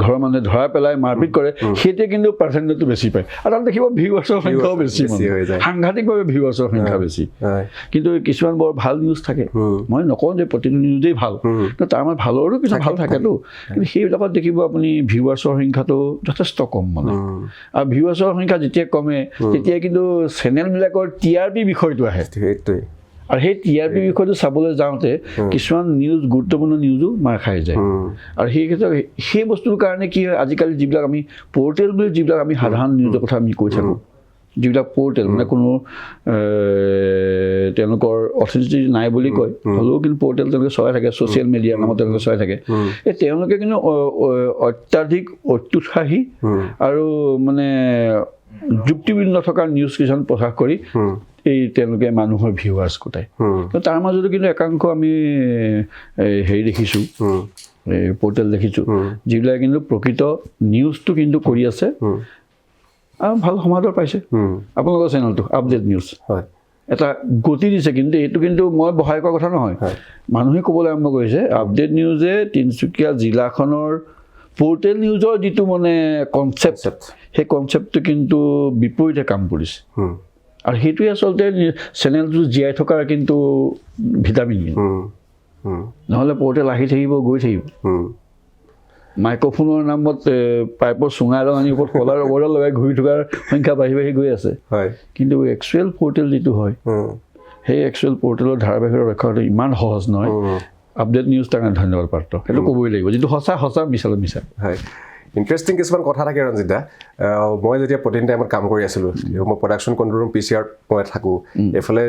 Speaker 1: ঘৰৰ মানুহে ধৰা পেলাই মাৰপিট কৰে, সেইটোৱে কিন্তু প্ৰাধান্যটো বেছি পায়। আৰু তাত দেখিব ভিউৱাৰ্ছৰ সংখ্যাও বেছি, সাংঘাতিকভাৱে ভিউৱাৰ্ছৰ সংখ্যা বেছি। কিন্তু কিছুমান বৰ ভাল নিউজ থাকে, মই নকওঁ যে প্ৰতিটো নিউজেই ভাল, কিন্তু তাৰ মানে ভালৰো কিছু ভাল থাকেতো, কিন্তু সেইবিলাকত দেখিব আপুনি ভিউৱাৰ্ছৰ সংখ্যাটো যথেষ্ট কম মানে। আৰু ভিউৱাৰ্ছৰ সংখ্যা যেতিয়া কমে তেতিয়া কিন্তু চেনেলবিলাকৰ TRP বিষয়টো আহে, আৰু সেই TRP বিষয়টো চাবলৈ যাওঁতে কিছুমান নিউজ, গুৰুত্বপূৰ্ণ নিউজো মাৰ খাই যায়। আৰু সেই ক্ষেত্ৰত সেই বস্তুৰ কাৰণে কি হয়, আজিকালি যিবিলাক আমি পৰ্টেল বুলি যিবিলাক আমি সাধাৰণ নিউজৰ কথা আমি কৈ থাকোঁ, যিবিলাক পৰ্টেল মানে কোনো তেওঁলোকৰ অথৰিটি নাই বুলি কয়, হ'লেও কিন্তু পৰ্টেল তেওঁলোকে চলাই থাকে, ছ'চিয়েল মিডিয়াৰ নামত তেওঁলোকে চলাই থাকে, তেওঁলোকে কিন্তু অত্যাধিক অত্যুৎসাহী আৰু মানে যুক্তিবিন্ন থকা নিউজ কিছুমান প্ৰকাশ কৰি তেওঁলোকে মানুহৰ ভিউৱাৰ্ছ গোটায়। তাৰ মাজতো কিন্তু একাংশ আমি হেৰি দেখিছোঁ, পৰ্টেল দেখিছোঁ, যিবিলাক কিন্তু প্ৰকৃত নিউজটো কিন্তু কৰি আছে আৰু ভাল সমাদৰ পাইছে। আপোনালোকৰ চেনেলটো আপডেট নিউজ এটা গতি দিছে, কিন্তু এইটো কিন্তু মই বঢ়াই কোৱা কথা নহয়, মানুহে ক'বলৈ আৰম্ভ কৰিছে আপডেট নিউজে তিনিচুকীয়া জিলাখনৰ পৰ্টেল নিউজৰ যিটো মানে কনচেপ্ট, সেই কনচেপ্টটো কিন্তু বিপৰীতে কাম কৰিছে। আৰু সেইটোৱে আচলতে চেনেলটো জীয়াই থকাৰ কিন্তু ভিটামিন। নহ'লে পৰ্টেল আহি থাকিব, গৈ থাকিব, মাইক্ৰফোনৰ নামত পাইপৰ চুঙা এডাল আনি ওপৰত কলাৰ ৰবৰডাল লগাই ঘূৰি থকাৰ সংখ্যা বাঢ়ি গৈ আছে। কিন্তু একচুৱেল পৰ্টেল যিটো হয়, সেই একচুৱেল পৰ্টেলৰ ধাৰাবাহিকতা ৰক্ষা কৰাটো ইমান সহজ নহয়। আপডেট নিউজ তাৰ কাৰণে ধন্যবাদ পাত্ৰ, সেইটো ক'বই লাগিব, যিটো সঁচা মিছা।
Speaker 2: ইণ্টাৰেষ্টিং কিছুমান কথা থাকে ৰঞ্জিত দা। মই যেতিয়া প্ৰটিন টাইমত কাম কৰি আছিলোঁ, মই প্ৰডাকশ্যন কণ্ট্ৰল ৰুম PCR মই থাকোঁ, এইফালে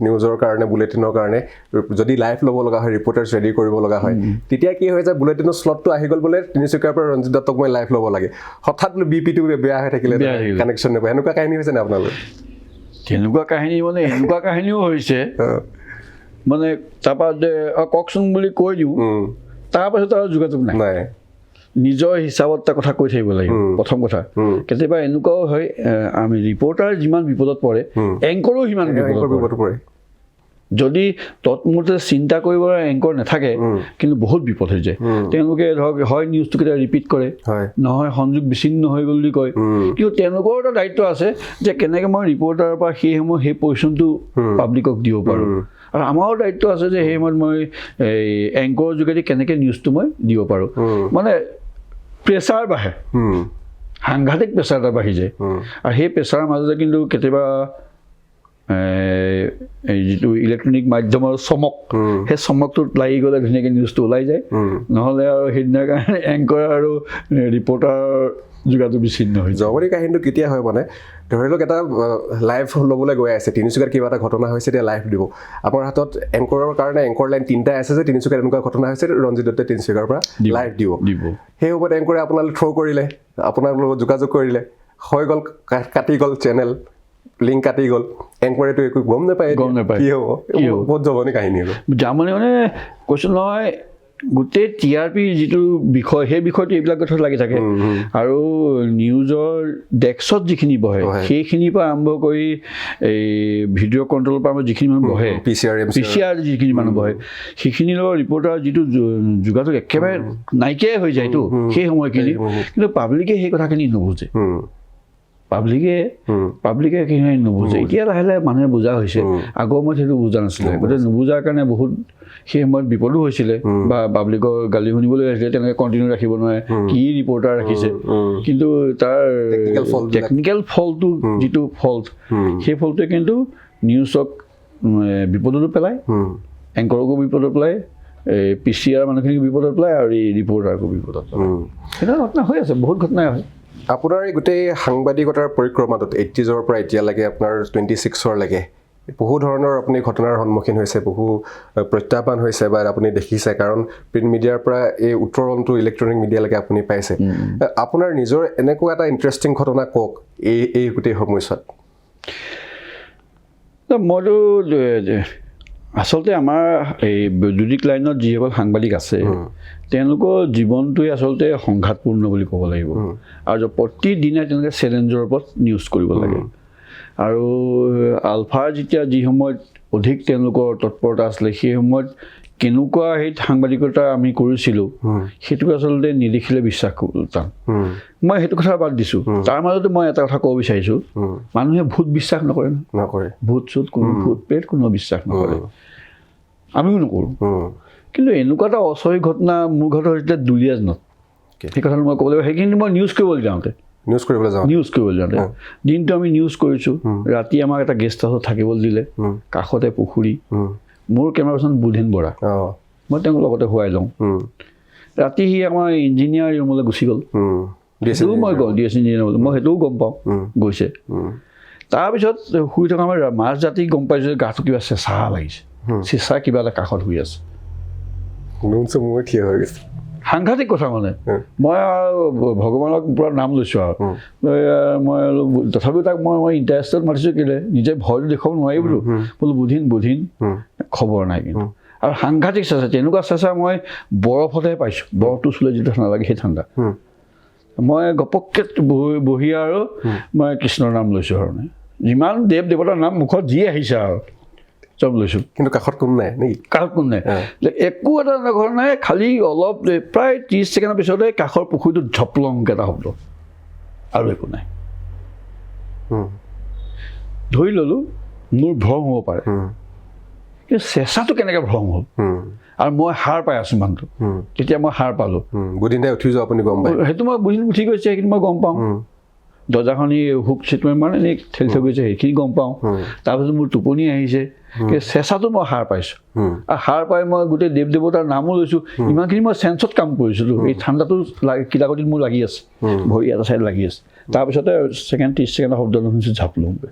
Speaker 2: নিউজৰ কাৰণে, বুলেটিনৰ কাৰণে যদি লাইভ ল'ব লগা হয়, ৰিপৰ্টাৰ্ছ ৰেডি কৰিব লগা হয়, তেতিয়া কি হয় যে বুলেটিনৰ শ্লটটো আহি গ'ল বোলে তিনিচুকীয়াৰ পৰা ৰঞ্জিত দত্তক মই লাইভ ল'ব লাগে, হঠাৎ বোলে BPটো বেয়া হৈ থাকিলে, কানেকশ্যন নাপায়, এনেকুৱা কাহিনী হৈছে নে আপোনালোকৰ?
Speaker 1: তেনেকুৱা কাহিনী মানে এনেকুৱা কাহিনীও হৈছে, মানে তাৰপৰা যে কওকচোন বুলি কৈ দিওঁ, তাৰপাছত আৰু যোগাযোগ নাই। নিজৰ হিচাপত এটা কথা কৈ থাকিব লাগিব। প্ৰথম কথা, কেতিয়াবা এনেকুৱাও হয় আমি ৰিপৰ্টাৰ যিমান বিপদত পৰে, এংকৰো সিমান বিপদত পৰে। যদি তৎমূৰ্তে চিন্তা কৰিবৰ এংকৰ নাথাকে, কিন্তু বহুত বিপদ হৈ যায়। তেওঁলোকে ধৰক হয় নিউজটো কেতিয়াবা ৰিপিট কৰে, নহয় সংযোগ বিচ্ছিন্ন হৈ গ'ল বুলি কয়, কিন্তু তেওঁলোকৰ এটা দায়িত্ব আছে যে কেনেকৈ মই ৰিপৰ্টাৰৰ পৰা সেই সময়ত সেই পজিশ্যনটো পাব্লিকক দিব পাৰোঁ। আৰু আমাৰো দায়িত্ব আছে যে সেই সময়ত মই এই এংকৰৰ যোগেদি কেনেকৈ নিউজটো মই দিব পাৰোঁ। মানে প্ৰেছাৰ বাঢ়ে, সাংঘাতিক প্ৰেছাৰ এটা বাঢ়ি যায়। আৰু সেই প্ৰেছাৰৰ মাজতে কিন্তু কেতিয়াবা এই যিটো ইলেক্ট্ৰনিক মাধ্যমৰ চমক সেই চমকটোত লাগি গ'লে ধুনীয়াকৈ নিউজটো ওলাই যায় নহ'লে আৰু সেইদিনাৰ কাৰণে এংকৰ আৰু ৰিপৰ্টাৰ যোগাযোগ বিচ্ছিন্ন হৈ যায়
Speaker 2: জগৰী কাহিনীটো কেতিয়া হয় মানে ধৰি লওক এটা লাইভ ল'বলৈ গৈ আছে তিনিচুকীয়াত কিবা এটা ঘটনা হৈছে এতিয়া লাইভ দিব আপোনাৰ হাতত এংকৰৰ কাৰণে এংকৰ লাইন তিনিটাই আছে যে তিনিচুকীয়াত এনেকুৱা ঘটনা হৈছে ৰঞ্জিত দত্তে তিনিচুকীয়াৰ পৰা লাইভ দিব সেই সময়ত এংকৰে আপোনালৈ থ্ৰ' কৰিলে আপোনাৰ লগত যোগাযোগ কৰিলে হৈ গ'ল কাটি গ'ল চেনেল লিংক কাটি গ'ল এংকৰেতো একো গম নাপায় কি হ'ব বহুত জমনি কাহিনী হ'ব
Speaker 1: জামনি মানে কৈছোঁ নহয় গোটেই TRP যিটো বিষয় সেই বিষয়টো এইবিলাক কথাত লাগি থাকে আৰু নিউজৰ ডেস্কত যিখিনি বহে সেইখিনিৰ পৰা আৰম্ভ কৰি এই ভিডিঅ' কণ্ট্ৰলৰ পৰা যিখিনি মানুহ বহে PCR যিখিনি মানুহ বহে সেইখিনিৰ লগত ৰিপৰ্টাৰ যিটো যোগাযোগ একেবাৰে নাইকিয়াই হৈ যায়তো সেই সময়খিনি কিন্তু পাব্লিকে সেই কথাখিনি নুবুজে পাব্লিকে সেইখিনি নুবুজে এতিয়া লাহে লাহে মানুহে বুজা হৈছে আগৰ সময়ত সেইটো বুজা নাছিলে গতিকে নুবুজাৰ কাৰণে বহুত সেই সময়ত বিপদো হৈছিলে বা পাব্লিকৰ গালি শুনিবলৈ আহিছিলে তেনেকৈ কণ্টিনিউ ৰাখিব নোৱাৰে কি ৰিপৰ্টাৰ ৰাখিছে কিন্তু তাৰ টেকনিকেল ফল্টটো যিটো ফল্ট সেই ফল্টটোৱে কিন্তু নিউজক বিপদতো পেলায় এংকৰকো বিপদত পেলায় PCR মানুহখিনিক বিপদত পেলায় আৰু এই ৰিপৰ্টাৰকো বিপদত পেলায় সেইটো ঘটনা হৈ আছে বহুত ঘটনাই হয়
Speaker 2: আপোনাৰ এই গোটেই সাংবাদিকতাৰ পৰিক্ৰমাটোত 80s পৰা এতিয়ালৈকে আপোনাৰ 26লৈকে বহু ধৰণৰ আপুনি ঘটনাৰ সন্মুখীন হৈছে বহু প্ৰত্যাহ্বান হৈছে বা আপুনি দেখিছে কাৰণ প্ৰিণ্ট মিডিয়াৰ পৰা এই উত্তৰণটো ইলেক্ট্ৰনিক মিডিয়ালৈকে আপুনি পাইছে আপোনাৰ নিজৰ এনেকুৱা এটা ইণ্টাৰেষ্টিং ঘটনা কওক এই গোটেই সময়ছোৱাত
Speaker 1: মইতো আচলতে আমাৰ এই বৈদ্যুতিক লাইনত যিসকল সাংবাদিক আছে তেওঁলোকৰ জীৱনটোৱে আচলতে সংঘাতপূৰ্ণ বুলি ক'ব লাগিব আৰু প্ৰতিদিনে তেওঁলোকে চেলেঞ্জৰ ওপৰত নিউজ কৰিব লাগে আৰু আলফাৰ যেতিয়া যি সময়ত অধিক তেওঁলোকৰ তৎপৰতা আছিলে সেই সময়ত কেনেকুৱা সেই সাংবাদিকতা আমি কৰিছিলোঁ সেইটো আচলতে নিদেখিলে বিশ্বাস টান মই সেইটো কথা বাদ দিছোঁ তাৰ মাজতে মই এটা কথা ক'ব বিচাৰিছোঁ মানুহে ভূত বিশ্বাস নকৰে ভূত চুত কোনো ভূত প্ৰেত কোনো বিশ্বাস নকৰে আমিও নকৰোঁ কিন্তু এনেকুৱা এটা অস্বাভাৱিক ঘটনা মোৰ ঘৰত হৈছিলে দুলীয়াজানত সেই কথাটো মই ক'ব লাগিব সেইখিনি মই নিউজ কৰিবলৈ যাওঁতে দিনটো আমি নিউজ কৰিছোঁ ৰাতি আমাক এটা গেষ্ট হাউচত থাকিবলৈ দিলে কাষতে পুখুৰী মোৰ কেমেৰা পাৰ্চন বুধেন বৰা মই তেওঁক লগতে শুৱাই লওঁ ৰাতি সি আমাৰ ইঞ্জিনিয়াৰ ৰুমলৈ গুচি গ'ল সেইটোও মই গ'ল DSC ইঞ্জিনিয়াৰ মই সেইটোও গম পাওঁ গৈছে তাৰপিছত শুই থকা আমাৰ মাছ জাতি গম পাইছোঁ যে গাটো কিবা চেঁচা লাগিছে চেঁচা কিবা এটা কাষত শুই আছে সাংঘাতিক কথা মানে মই আৰু ভগৱানক পূৰা নাম লৈছোঁ আৰু মই তথাপিও তাক মই ইণ্টাৰেষ্টত মাতিছোঁ কেলৈ নিজে ভয়টো দেখুৱাব নোৱাৰি বোলো বুধিন খবৰ নাই কিন্তু আৰু সাংঘাতিক চেঁচা তেনেকুৱা চেঁচা মই বৰফতহে পাইছোঁ বৰফটো চুলে যিটো নালাগে সেই ঠাণ্ডা মই ঘপককৈ বহি আৰু মই কৃষ্ণৰ নাম লৈছোঁ আৰু যিমান দেৱ দেৱতাৰ নাম মুখত যি আহিছে আৰু চব লৈছোঁ
Speaker 2: কিন্তু কাষত কোনো নাই নেকি
Speaker 1: কাষত কোনো নাই একো এটা ঘৰ নাই খালি অলপ প্ৰায় 30 ছেকেণ্ডৰ পিছতে কাষৰ পুখুৰীটোত ঝপলংকৈ এটা শব্দ আৰু একো নাই ধৰি ল'লোঁ মোৰ ভ্ৰম হ'ব পাৰে কিন্তু চেঁচাটো কেনেকৈ ভ্ৰম হ'ল আৰু মই সাৰ পাই আছোঁ মানুহটো তেতিয়া মই সাৰ পালোঁ
Speaker 2: বুধিনদাই উঠি যোৱা আপুনি গম পায়
Speaker 1: সেইটো মই বুধিন উঠি গৈছে সেইখিনি মই গম পাওঁ দৰ্জাখনি হুক চিটমেণ্ট মানে এনেই ঠেলি থৈ গৈছে সেইখিনি গম পাওঁ তাৰপিছত মোৰ টোপনি আহিছে চেঁচাটো মই সাৰ পাইছোঁ আৰু সাৰ পাই মই গোটেই দেৱ দেৱতাৰ নামো লৈছোঁ ইমানখিনি মই চেঞ্চত কাম কৰিছিলোঁ এই ঠাণ্ডাটো কিলাকটিত মোৰ লাগি আছে ভৰি এটা চাইড লাগি আছে তাৰপিছতে 30 ছেকেণ্ডৰ শব্দ শুনিছোঁ ঝাপলংকৈ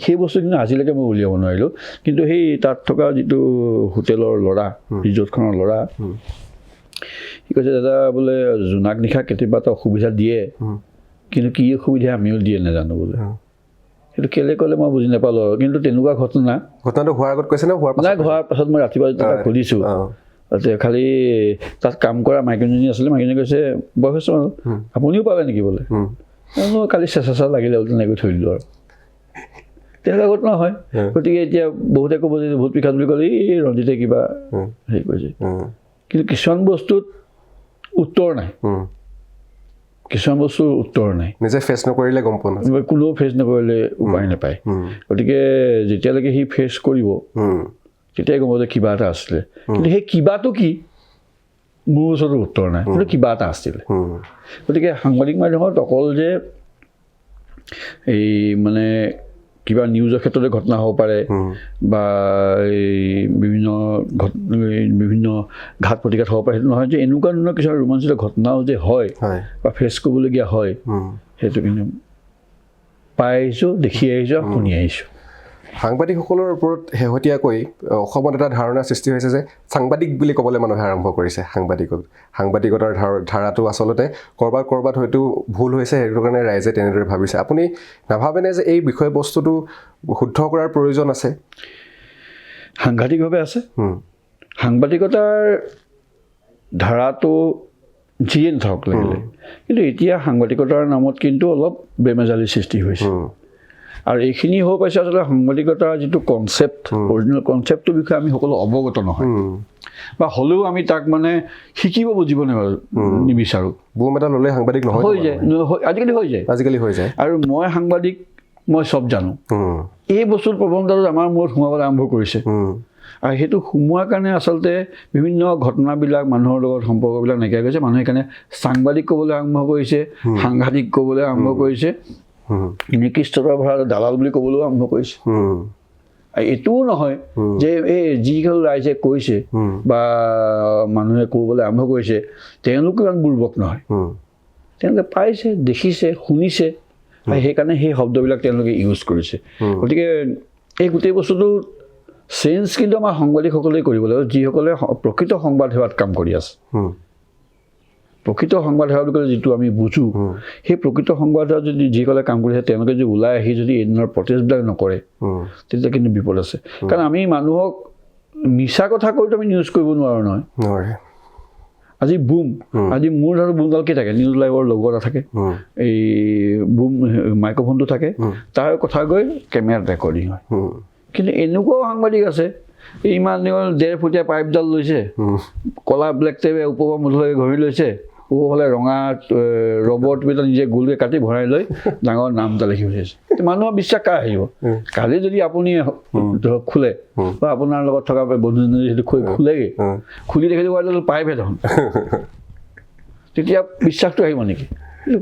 Speaker 1: সেই বস্তু কিন্তু আজিলৈকে মই উলিয়াব নোৱাৰিলোঁ কিন্তু সেই তাত থকা যিটো হোটেলৰ ল'ৰা ৰিজৰ্টখনৰ ল'ৰা সি কৈছে দাদা বোলে জোনাক নিশা কেতিয়াবা এটা অসুবিধা দিয়ে কিন্তু কি অসুবিধা আমিও দিয়ে নাজানো বোলে সেইটো কেলৈ ক'লে মই বুজি নাপালোঁ আৰু কিন্তু তেনেকুৱা ঘটনাটো
Speaker 2: হোৱাৰ আগত কৈছে নে
Speaker 1: হোৱাৰ পাছত মই ৰাতিপুৱা যেতিয়া খুলিছোঁ খালি তাত কাম কৰা মাইকীজনী আছিলে মাইকীজনী কৈছে বয়স হৈছে আপুনিও পালে নেকি বোলে মই কালি চেঁচা লাগিলে তেনেকৈ থৈ দিলোঁ আৰু তেনেকুৱা ঘটনা হয় গতিকে এতিয়া বহুতে ক'ব যে ভূত পিশাচ বুলি ক'লে এই ৰঞ্জিতে কিবা হেৰি কৰিছে কিন্তু কিছুমান বস্তুত উত্তৰ নাই
Speaker 2: নিজে ফেচ নকৰিলে গম পোৱা নাই
Speaker 1: কোনেও ফেচ নকৰিলে উপায় নাপায় গতিকে যেতিয়ালৈকে সি ফেচ কৰিব তেতিয়াই গম পাব যে কিবা এটা আছিলে কিন্তু সেই কিবাটো কি মোৰ ওচৰতো উত্তৰ নাই কিন্তু কিবা এটা আছিলে গতিকে সাংবাদিক মাধ্যমত অকল যে এই মানে কিবা নিউজৰ ক্ষেত্ৰতে ঘটনা হ'ব পাৰে বা এই বিভিন্ন ঘাত প্ৰতিঘাত হ'ব পাৰে, সেইটো নহয় যে এনেকুৱা ধৰণৰ কিছুমান ৰোমাঞ্চিত ঘটনাও যে হয় বা ফেচ কৰিবলগীয়া হয়, সেইটো কিন্তু পাই আহিছোঁ, দেখি আহিছোঁ, শুনি আহিছোঁ।
Speaker 2: সাংবাদিকসকলৰ ওপৰত শেহতীয়াকৈ অসমত এটা ধাৰণা সৃষ্টি হৈছে যে সাংবাদিক বুলি ক'বলৈ মানুহে আৰম্ভ কৰিছে। সাংবাদিকতাৰ ধাৰাটো আচলতে ক'ৰবাত হয়তো ভুল হৈছে, সেইটো কাৰণে ৰাইজে তেনেদৰে ভাবিছে। আপুনি নাভাবেনে যে এই বিষয়বস্তুটো শুদ্ধ কৰাৰ প্ৰয়োজন আছে?
Speaker 1: সাংঘাতিকভাৱে আছে। সাংবাদিকতাৰ ধাৰাটো যিয়ে নাথাকক লাগিলে, কিন্তু এতিয়া সাংবাদিকতাৰ নামত কিন্তু অলপ বেমেজালিৰ সৃষ্টি হৈছে। আৰু এইখিনি হ'ব পাৰিছে আচলতে সাংবাদিকতাৰ যিটো কনচেপ্ট, অৰিজিনেল কনচেপ্টটোৰ বিষয়ে আমি সকলো অৱগত নহয়, বা হ'লেও আমি তাক মানে শিকিব বুজিব নিবিচাৰোঁ।
Speaker 2: বুম এটা ল'লে সাংবাদিক নহয়,
Speaker 1: হৈ যায়, আজিকালি হৈ যায়। আৰু মই সাংবাদিক, মই চব জানো, এই বস্তুৰ প্ৰৱণতাটো আমাৰ মূৰত সোমাবলৈ আৰম্ভ কৰিছে। আৰু সেইটো সোমোৱাৰ কাৰণে আচলতে বিভিন্ন ঘটনাবিলাক, মানুহৰ লগত সম্পৰ্কবিলাক নাইকিয়া গৈছে। মানুহে সেইকাৰণে সাংবাদিক ক'বলৈ আৰম্ভ কৰিছে, সাংঘাতিক ক'বলৈ আৰম্ভ কৰিছে, নিকৃষ্টতাৰ ভৰা দালাল বুলি ক'বলৈও আৰম্ভ কৰিছে। এইটোও নহয় যে এই যিসকল ৰাইজে কৈছে বা মানুহে ক'বলৈ আৰম্ভ কৰিছে তেওঁলোক ইমান বুৰ্বক নহয়। তেওঁলোকে পাইছে, দেখিছে, শুনিছে, সেইকাৰণে সেই শব্দবিলাক তেওঁলোকে ইউজ কৰিছে। গতিকে এই গোটেই বস্তুটো চেঞ্জ কিন্তু আমাৰ সাংবাদিকসকলেই কৰিব লাগিব, যিসকলে প্ৰকৃত সংবাদ সেৱাত কাম কৰি আছে। প্ৰকৃত সংবাদ সেৱা বুলি ক'লে যিটো আমি বুজোঁ, সেই প্ৰকৃত সংবাদ সেৱা যদি যিসকলে কাম কৰিছে তেওঁলোকে যদি ওলাই আহি যদি এই ধৰণৰ প্ৰটেষ্টবিলাক নকৰে, তেতিয়া কিন্তু বিপদ আছে। কাৰণ আমি মানুহক মিছা কথা কৈতো আমি নিউজ কৰিব নোৱাৰোঁ নহয়। আজি আজি মোৰ ধৰক বুমডাল কি থাকে, নিউজ লাইভৰ লগো এটা থাকে, এই বুম মাইক্ৰফোনটো থাকে, তাৰ কথা গৈ কেমেৰাত ৰেকৰ্ডিং হয়। কিন্তু এনেকুৱাও সাংবাদিক আছে, ইমান দিনৰ 1.5 ফুটীয়া পাইপডাল লৈছে, ক'লা ব্লেক টেপে ওপৰৰ মূৰলৈকে ঘূৰি লৈছে, ওপৰফালে ৰঙা ৰবৰ টুপিডাল নিজে গোলকৈ কাটি ভৰাই লৈ ডাঙৰ নাম এটা লিখি উঠিছে। মানুহৰ বিশ্বাস কাৰ আহিব? কালি যদি আপুনি ধৰক খোলে বা আপোনাৰ লগত থকা বন্ধুজনে যদি খোলেগৈ, খুলি দেখি পাইপহে দেখোন, তেতিয়া বিশ্বাসটো আহিব নেকি?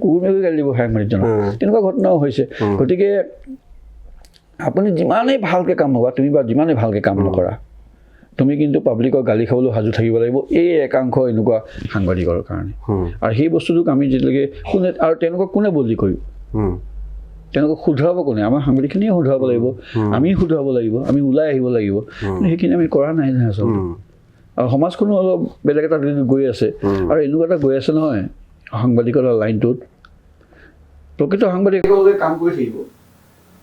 Speaker 1: কুকুৰ মেকুৰী গালি দিব সাংবাদিকজনক। তেনেকুৱা ঘটনাও হৈছে। গতিকে আপুনি যিমানেই ভালকৈ কাম নকৰা, তুমি বা যিমানেই ভালকৈ কাম নকৰা, তুমি কিন্তু পাব্লিকক গালি খাবলৈ সাজু থাকিব লাগিব, এই একাংশ এনেকুৱা সাংবাদিকৰ কাৰণে। আৰু সেই বস্তুটোক আমি যেতিয়ালৈকে আৰু তেওঁলোকক কোনে বদলি কৰিব? তেওঁলোকক শুধৰাব কোনে? আমাৰ সাংবাদিকখিনিয়ে শুধৰাব লাগিব, আমি শুধৰাব লাগিব, আমি ওলাই আহিব লাগিব। সেইখিনি আমি কৰা নাই নহয় আচলতে। আৰু সমাজখনো অলপ বেলেগ এটা গৈ আছে। আৰু এনেকুৱা এটা গৈ আছে নহয় সাংবাদিকতাৰ লাইনটোত, প্ৰকৃত সাংবাদিকসকলে কাম কৰি থাকিব,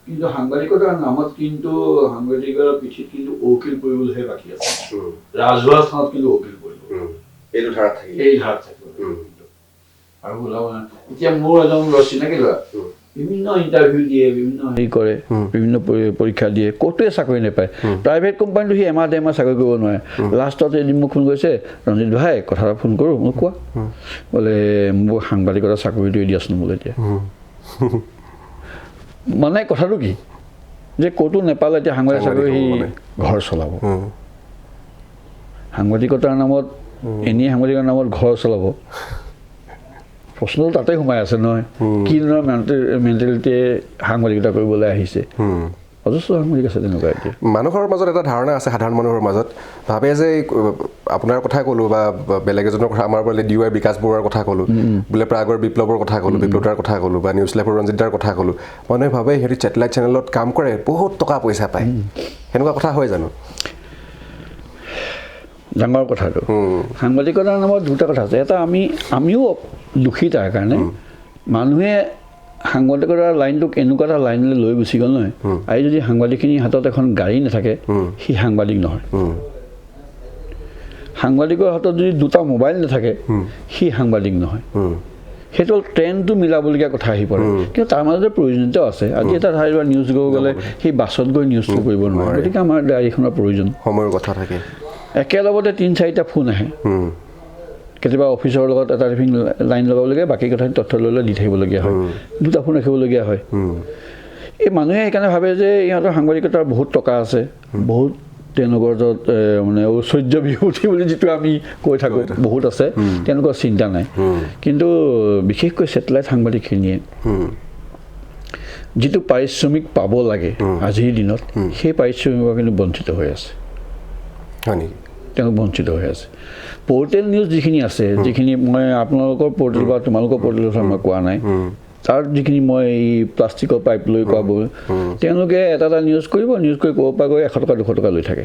Speaker 1: কিন্তু সাংবাদিকতাৰ নামত কিন্তু সাংবাদিকৰ পিঠিত কিন্তু উকিল কৰিবলৈহে বাকী আছে। ৰাজহুৱা স্থানত কিন্তু উকিল কৰিব, এই ধাৰাত থাকিব। আৰু ওলাব নাই। এতিয়া মোৰ এজন চিনাকি ল'ৰা বিভিন্ন ইণ্টাৰভিউ দিয়ে, বিভিন্ন হেৰি কৰে, বিভিন্ন পৰীক্ষা দিয়ে, ক'তোৱে চাকৰি নাপায়। প্ৰাইভেট কোম্পানীটো সি এমাহ 1.5 মাহ চাকৰি কৰিব নোৱাৰে। লাষ্টত এদিন মোক ফোন কৰিছে, ৰঞ্জিত ভাই কথা এটা ফোন কৰোঁ। মোক কোৱা, বোলে মোক সাংবাদিকতাৰ চাকৰিটো দিয়াচোন বোলে এতিয়া। মানে কথাটো কি যে ক'তো নেপালে এতিয়া সাংবাদিক চাকৰি সি ঘৰ চলাব, সাংবাদিকতাৰ নামত এনেই সাংবাদিকৰ নামত ঘৰ চলাব। প্ৰশ্নটো তাতে সোমাই আছে নহয়, কি ধৰণৰ মেণ্টেলিটিয়ে সাংবাদিকতা কৰিবলৈ আহিছে। অজস্ৰ সাংবাদিক আছে তেনেকুৱা। এতিয়া
Speaker 2: মানুহৰ মাজত এটা ধাৰণা আছে, সাধাৰণ মানুহৰ মাজত ভাবে যে আপোনাৰ কথা ক'লোঁ বা বেলেগ এজনৰ কথা, আমাৰ বোলে DY বিকাশ বৰুৱাৰ কথা ক'লোঁ, বোলে প্ৰাগৰ বিপ্লৱৰ কথা ক'লোঁ, বিপ্লৱদাৰ কথা ক'লোঁ, বা নিউজ লাইভৰ ৰঞ্জিতদাৰ কথা ক'লোঁ, মানুহে ভাবে সিহঁতি ছেটেলাইট চেনেলত কাম কৰে, বহুত টকা পইচা পায়। সেনেকুৱা কথা হয় জানো?
Speaker 1: ডাঙৰ কথাটো সাংবাদিকতাৰ নামত দুটা কথা আছে। এটা আমিও দোষী তাৰ কাৰণে, মানুহে সাংবাদিকতাৰ লাইনটোক এনেকুৱা এটা লাইনলৈ লৈ গুচি গ'ল নহয়। আজি যদি সাংবাদিকখিনিৰ হাতত এখন গাড়ী নাথাকে, সি সাংবাদিক নহয়। সাংবাদিকৰ হাতত যদি 2টা মোবাইল নাথাকে, সি সাংবাদিক নহয়। সেইটো হ'ল ট্ৰেণ্ডটো মিলাবলগীয়া কথা আহি পৰে। কিন্তু তাৰ মাজতে প্ৰয়োজনীয়তাও আছে। আজি এটা ঠাইৰ পৰা নিউজ কৰিব গ'লে সেই বাছত গৈ নিউজটো কৰিব নোৱাৰে। গতিকে আমাৰ গাড়ীখনৰ প্ৰয়োজন, সময়ৰ কথা থাকে। একেলগতে 3-4টা ফোন আহে। কেতিয়াবা অফিচৰ লগত এটা টিফিন লাইন লগাবলগীয়া, বাকী কথা তথ্য লৈ দি থাকিবলগীয়া হয়, 2টা ফোন ৰাখিবলগীয়া হয়। এই মানুহে সেইকাৰণে ভাবে যে ইহঁতৰ সাংবাদিকতাৰ বহুত টকা আছে, বহুত তেওঁলোকৰ য'ত মানে ঐশ্বৰ্য বিভূতি বুলি যিটো আমি কৈ থাকোঁ বহুত আছে, তেওঁলোকৰ চিন্তা নাই। কিন্তু বিশেষকৈ ছেটেলাইট সাংবাদিকখিনিয়ে যিটো পাৰিশ্ৰমিক পাব লাগে আজিৰ দিনত সেই পাৰিশ্ৰমিকৰ কিন্তু বঞ্চিত হৈ আছে
Speaker 2: হয় নেকি
Speaker 1: তেওঁলোক বঞ্চিত হৈ আছে পৰ্টেল নিউজ যিখিনি আছে যিখিনি মই আপোনালোকৰ পৰ্টেল বা তোমালোকৰ পৰ্টেলৰ কথা মই কোৱা নাই তাৰ যিখিনি মই এই প্লাষ্টিকৰ পাইপ লৈ কোৱাবোৰ তেওঁলোকে এটা নিউজ কৰিব নিউজ কৰি ক'ব পৰা গৈ 100 টকা 200 টকা লৈ থাকে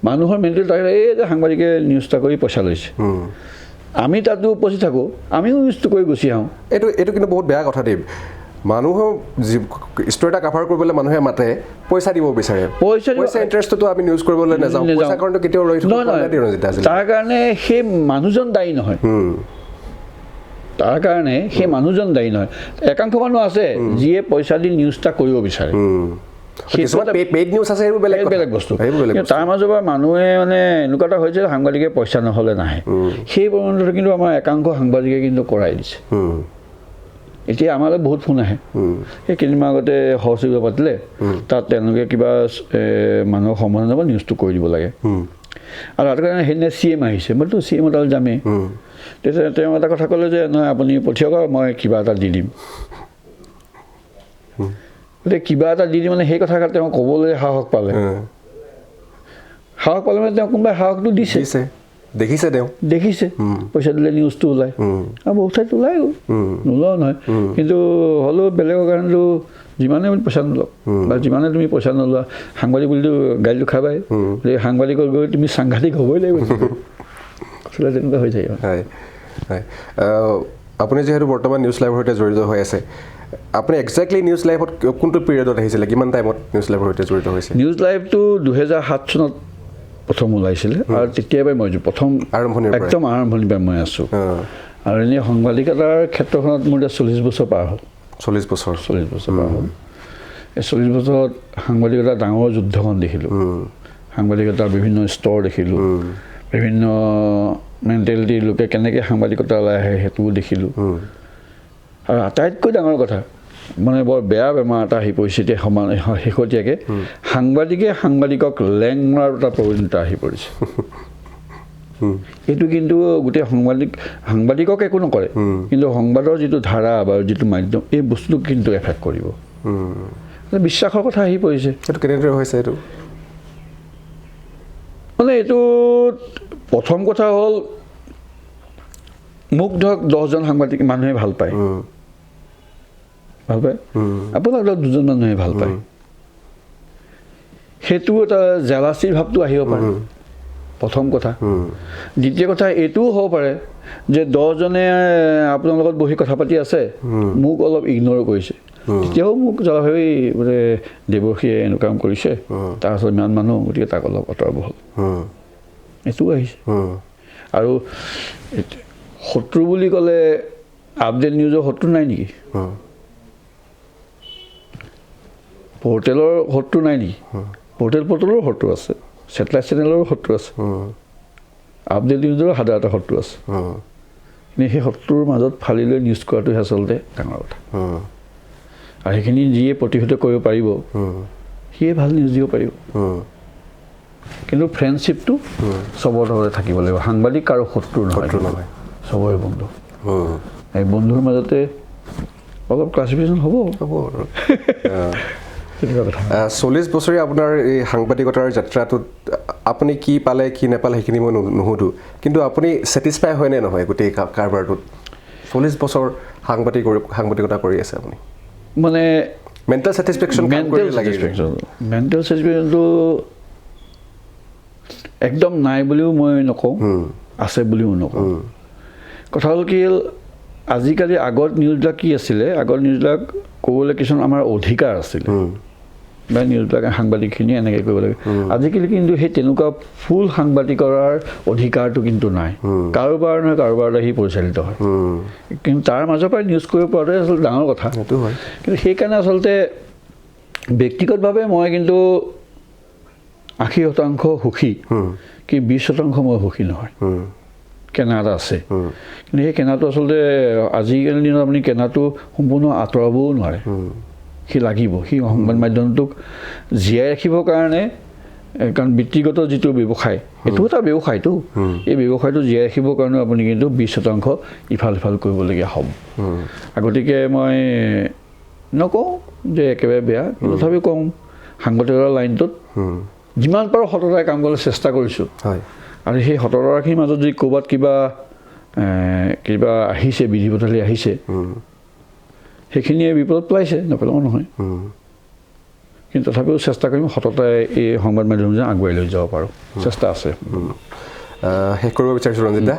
Speaker 1: মানুহৰ মেণ্টেল থাকে এই যে সাংবাদিকে নিউজ এটা কৰি পইচা লৈছে আমি তাতো উপস্থিত থাকোঁ আমিও নিউজটো কৰি গুচি আহোঁ
Speaker 2: এইটো কিন্তু বহুত বেয়া কথা দেই মানুহৰ ষ্টৰি এটা কাভাৰ কৰিবলৈ মানুহে মাতে পইচা দিব বিচাৰে পইচা ইণ্টাৰেষ্টটো আমি নিউজ কৰিবলৈ নাযাওঁ পইচা কাৰণটো কেতিয়াও ৰৈ থকা নাই
Speaker 1: তাৰ কাৰণে সেই মানুহজন দায়ী নহয় তাৰ কাৰণে সেই মানুহজন দায়ী নহয় একাংশ মানুহ আছে যিয়ে পইচা দি নিউজ এটা কৰিব বিচাৰে বেলেগ বস্তু তাৰ মাজৰ পৰা মানুহে মানে এনেকুৱা এটা হৈছে সাংবাদিকে পইচা নহ'লে নাহে সেই পৰিমাণটো কিন্তু আমাৰ একাংশ সাংবাদিকে কিন্তু কৰাই দিছে এতিয়া আমালৈ বহুত ফোন আহে সেই কেইদিনমান আগতে সহযোগিতা পাতিলে তাত তেওঁলোকে কিবা মানুহক সমাধান যাব নিউজটো কৰি দিব লাগে আৰু তাৰ কাৰণে সেইদিনা CM আহিছে মইতো CM তালৈ যামেই তেতিয়া তেওঁ এটা কথা ক'লে যে নহয় আপুনি পঠিয়াওক মই কিবা এটা দি দিম গতিকে কিবা এটা দি দিম মানে সেই কথা তেওঁ ক'বলৈ সাহস পালে মানে তেওঁ কোনোবাই সাহসটো দিছে দেখিছে পইচা দিলে নিউজটো ওলায় আৰু বহুত ঠাইত ওলাই গ'ল নোলোৱাও নহয় কিন্তু হ'লেও বেলেগৰ কাৰণেতো যিমানে পইচা নলওক বা যিমানে তুমি পইচা নোলোৱা সাংবাদিক বুলিতো গাড়ীটো খাবাই গতিকে সাংবাদিকৰ গৈ তুমি সাংঘাতিক হ'বই লাগিব আচলতে তেনেকুৱা হৈ যায়
Speaker 2: হয় আপুনি যিহেতু বৰ্তমান নিউজ লাইভৰ সৈতে জড়িত হৈ আছে আপুনি একজেক্টলি নিউজ লাইভত কোনটো পিৰিয়ডত আহিছিলে কিমান টাইমত নিউজ লাইভৰ সৈতে জড়িত হৈছে
Speaker 1: নিউজ লাইভটো 2007 চনত প্ৰথম ওলাইছিলে আৰু তেতিয়াৰ পৰাই মই প্ৰথম একদম আৰম্ভণিৰ পৰা মই আছোঁ আৰু এনেই সাংবাদিকতাৰ ক্ষেত্ৰখনত মোৰ এতিয়া 40 বছৰ পাৰ হ'ল 40 বছৰ পাৰ হ'ল এই 40 বছৰত সাংবাদিকতাৰ ডাঙৰ যুদ্ধখন দেখিলোঁ সাংবাদিকতাৰ বিভিন্ন স্তৰ দেখিলোঁ বিভিন্ন মেণ্টেলিটিৰ লোকে কেনেকৈ সাংবাদিকতা ওলাই আহে সেইটোও দেখিলোঁ আৰু আটাইতকৈ ডাঙৰ কথা মানে বৰ বেয়া বেমাৰ এটা আহি পৰিছে এতিয়া শেহতীয়াকৈ সাংবাদিকে সাংবাদিকক লেং মৰাৰ এটা প্ৰৱণতা আহি পৰিছে এইটো কিন্তু গোটেই সাংবাদিকক একো নকৰে কিন্তু সংবাদৰ যিটো ধাৰা বা যিটো মাধ্যম এই বস্তুটো কিন্তু এফেক্ট কৰিব বিশ্বাসৰ কথা আহি পৰিছে
Speaker 2: এইটো কেনেদৰে হৈছে এইটো
Speaker 1: মানে এইটো প্ৰথম কথা হ'ল মোক ধৰক 10জন সাংবাদিক মানুহে ভাল পায় আপোনাক ধৰক 2জন মানুহে ভাল পায় সেইটো এটা জেলাচিৰ ভাৱটো আহিব পাৰে প্ৰথম কথা দ্বিতীয় কথা এইটোও হ'ব পাৰে যে 10জনে আপোনাৰ লগত বহি কথা পাতি আছে মোক অলপ ইগন'ৰ কৰিছে তেতিয়াও মোক জলভাৱে বোলে দেৱশীয়ে এনেকুৱা কাম কৰিছে তাৰপাছত ইমান মানুহ গতিকে তাক অলপ আঁতৰাব হ'ল এইটোও আহিছে আৰু শত্ৰু বুলি ক'লে আপডেট নিউজৰ শত্ৰু নাই নেকি পৰ্টেলৰ শত্ৰু নাই নেকি পৰ্টেলৰো শত্ৰু আছে ছেটেলাইট চেনেলৰো শত্ৰু আছে আপডেট নিউজৰো সাধাৰণ এটা শত্ৰু আছে কিন্তু সেই শত্ৰুৰ মাজত ফালি লৈ নিউজ কৰাটোহে আচলতে ডাঙৰ কথা আৰু সেইখিনি যিয়ে প্ৰতিহত কৰিব পাৰিব সিয়ে ভাল নিউজ দিব পাৰিব কিন্তু ফ্ৰেণ্ডশ্বিপটো চবৰ লগতে থাকিব লাগিব সাংবাদিক আৰু শত্ৰু নহয় চবৰে বন্ধু এই বন্ধুৰ মাজতে অলপ ক্লাছিফিকেশ্যন হ'ব
Speaker 2: 40 বছৰীয়া আপোনাৰ এই সাংবাদিকতাৰ যাত্ৰাটোত আপুনি কি পালে কি নাপালে সেইখিনি মই নুসুধোঁ কিন্তু আপুনি ছেটিছফাই হয়নে নহয় গোটেই কাৰবাৰটোত 40 বছৰ সাংবাদিকতা কৰি আছে আপুনি
Speaker 1: মানে
Speaker 2: মেণ্টেল ছেটিছফেকশ্যন
Speaker 1: মেণ্টেল ছেটিছফেকশ্যনটো একদম নাই বুলিও মই নকওঁ আছে বুলিও নকওঁ কথা হ'ল কি হ'ল আজিকালি আগৰ নিউজবিলাক কি আছিলে আগৰ নিউজবিলাক ক'বলৈ কিছুমান আমাৰ অধিকাৰ আছিলে বা নিউজবিলাক সাংবাদিকখিনিয়ে এনেকৈ কৰিব লাগে আজিকালি কিন্তু সেই তেনেকুৱা ফুল সাংবাদিকৰ অধিকাৰটো কিন্তু নাই কাৰোবাৰ নহয় কাৰোবাৰ আহি পৰিচালিত হয় কিন্তু তাৰ মাজৰ পৰাই নিউজ কৰিব পৰাটোৱে আচলতে ডাঙৰ কথা
Speaker 2: সেইটো হয়
Speaker 1: কিন্তু সেইকাৰণে আচলতে ব্যক্তিগতভাৱে মই কিন্তু 80% সুখী কি 20% মই সুখী নহয় কেনা এটা আছে কিন্তু সেই কেনাটো আচলতে আজিকালি দিনত আপুনি কেনাটো সম্পূৰ্ণ আঁতৰাবও নোৱাৰে সি লাগিব সি সংবাদ মাধ্যমটোক জীয়াই ৰাখিবৰ কাৰণে কাৰণ ব্যক্তিগত যিটো ব্যৱসায় এইটো এটা ব্যৱসায়টো এই ব্যৱসায়টো জীয়াই ৰাখিবৰ কাৰণে আপুনি কিন্তু 20% ইফাল সিফাল কৰিবলগীয়া হ'ব গতিকে মই নকওঁ যে একেবাৰে বেয়া কিন্তু তথাপিও কওঁ সাংবাদিকতাৰ লাইনটোত যিমান পাৰোঁ সততাৰে কাম কৰিবলৈ চেষ্টা কৰিছোঁ আৰু সেই সততাখিনিৰ মাজত যদি ক'ৰবাত কিবা আহিছে বিধি পথালি আহিছে সেইখিনিয়ে বিপদত পেলাইছে নকলেও নহয় কিন্তু তথাপিও চেষ্টা কৰিম সততাৰে এই সংবাদ মাধ্যম যেন আগুৱাই লৈ যাব পাৰোঁ চেষ্টা আছে
Speaker 2: শেষ কৰিব বিচাৰিছোঁ ৰঞ্জিত দা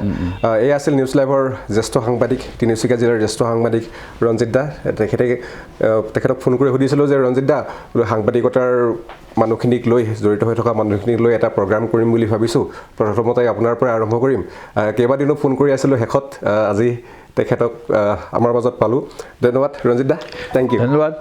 Speaker 2: এই আছিল নিউজ লাইভৰ জ্যেষ্ঠ সাংবাদিক তিনিচুকীয়া জিলাৰ জ্যেষ্ঠ সাংবাদিক ৰঞ্জিত দা তেখেতক ফোন কৰি সুধিছিলোঁ যে ৰঞ্জিত দা সাংবাদিকতাৰ মানুহখিনিক লৈ জড়িত হৈ থকা মানুহখিনিক লৈ এটা প্ৰগ্ৰাম কৰিম বুলি ভাবিছোঁ প্ৰথমতে আপোনাৰ পৰা আৰম্ভ কৰিম কেইবাদিনো ফোন কৰি আছিলোঁ শেষত আজি তেখেতক আমাৰ মাজত পালোঁ ধন্যবাদ ৰঞ্জিত দা থেংক ইউ
Speaker 1: ধন্যবাদ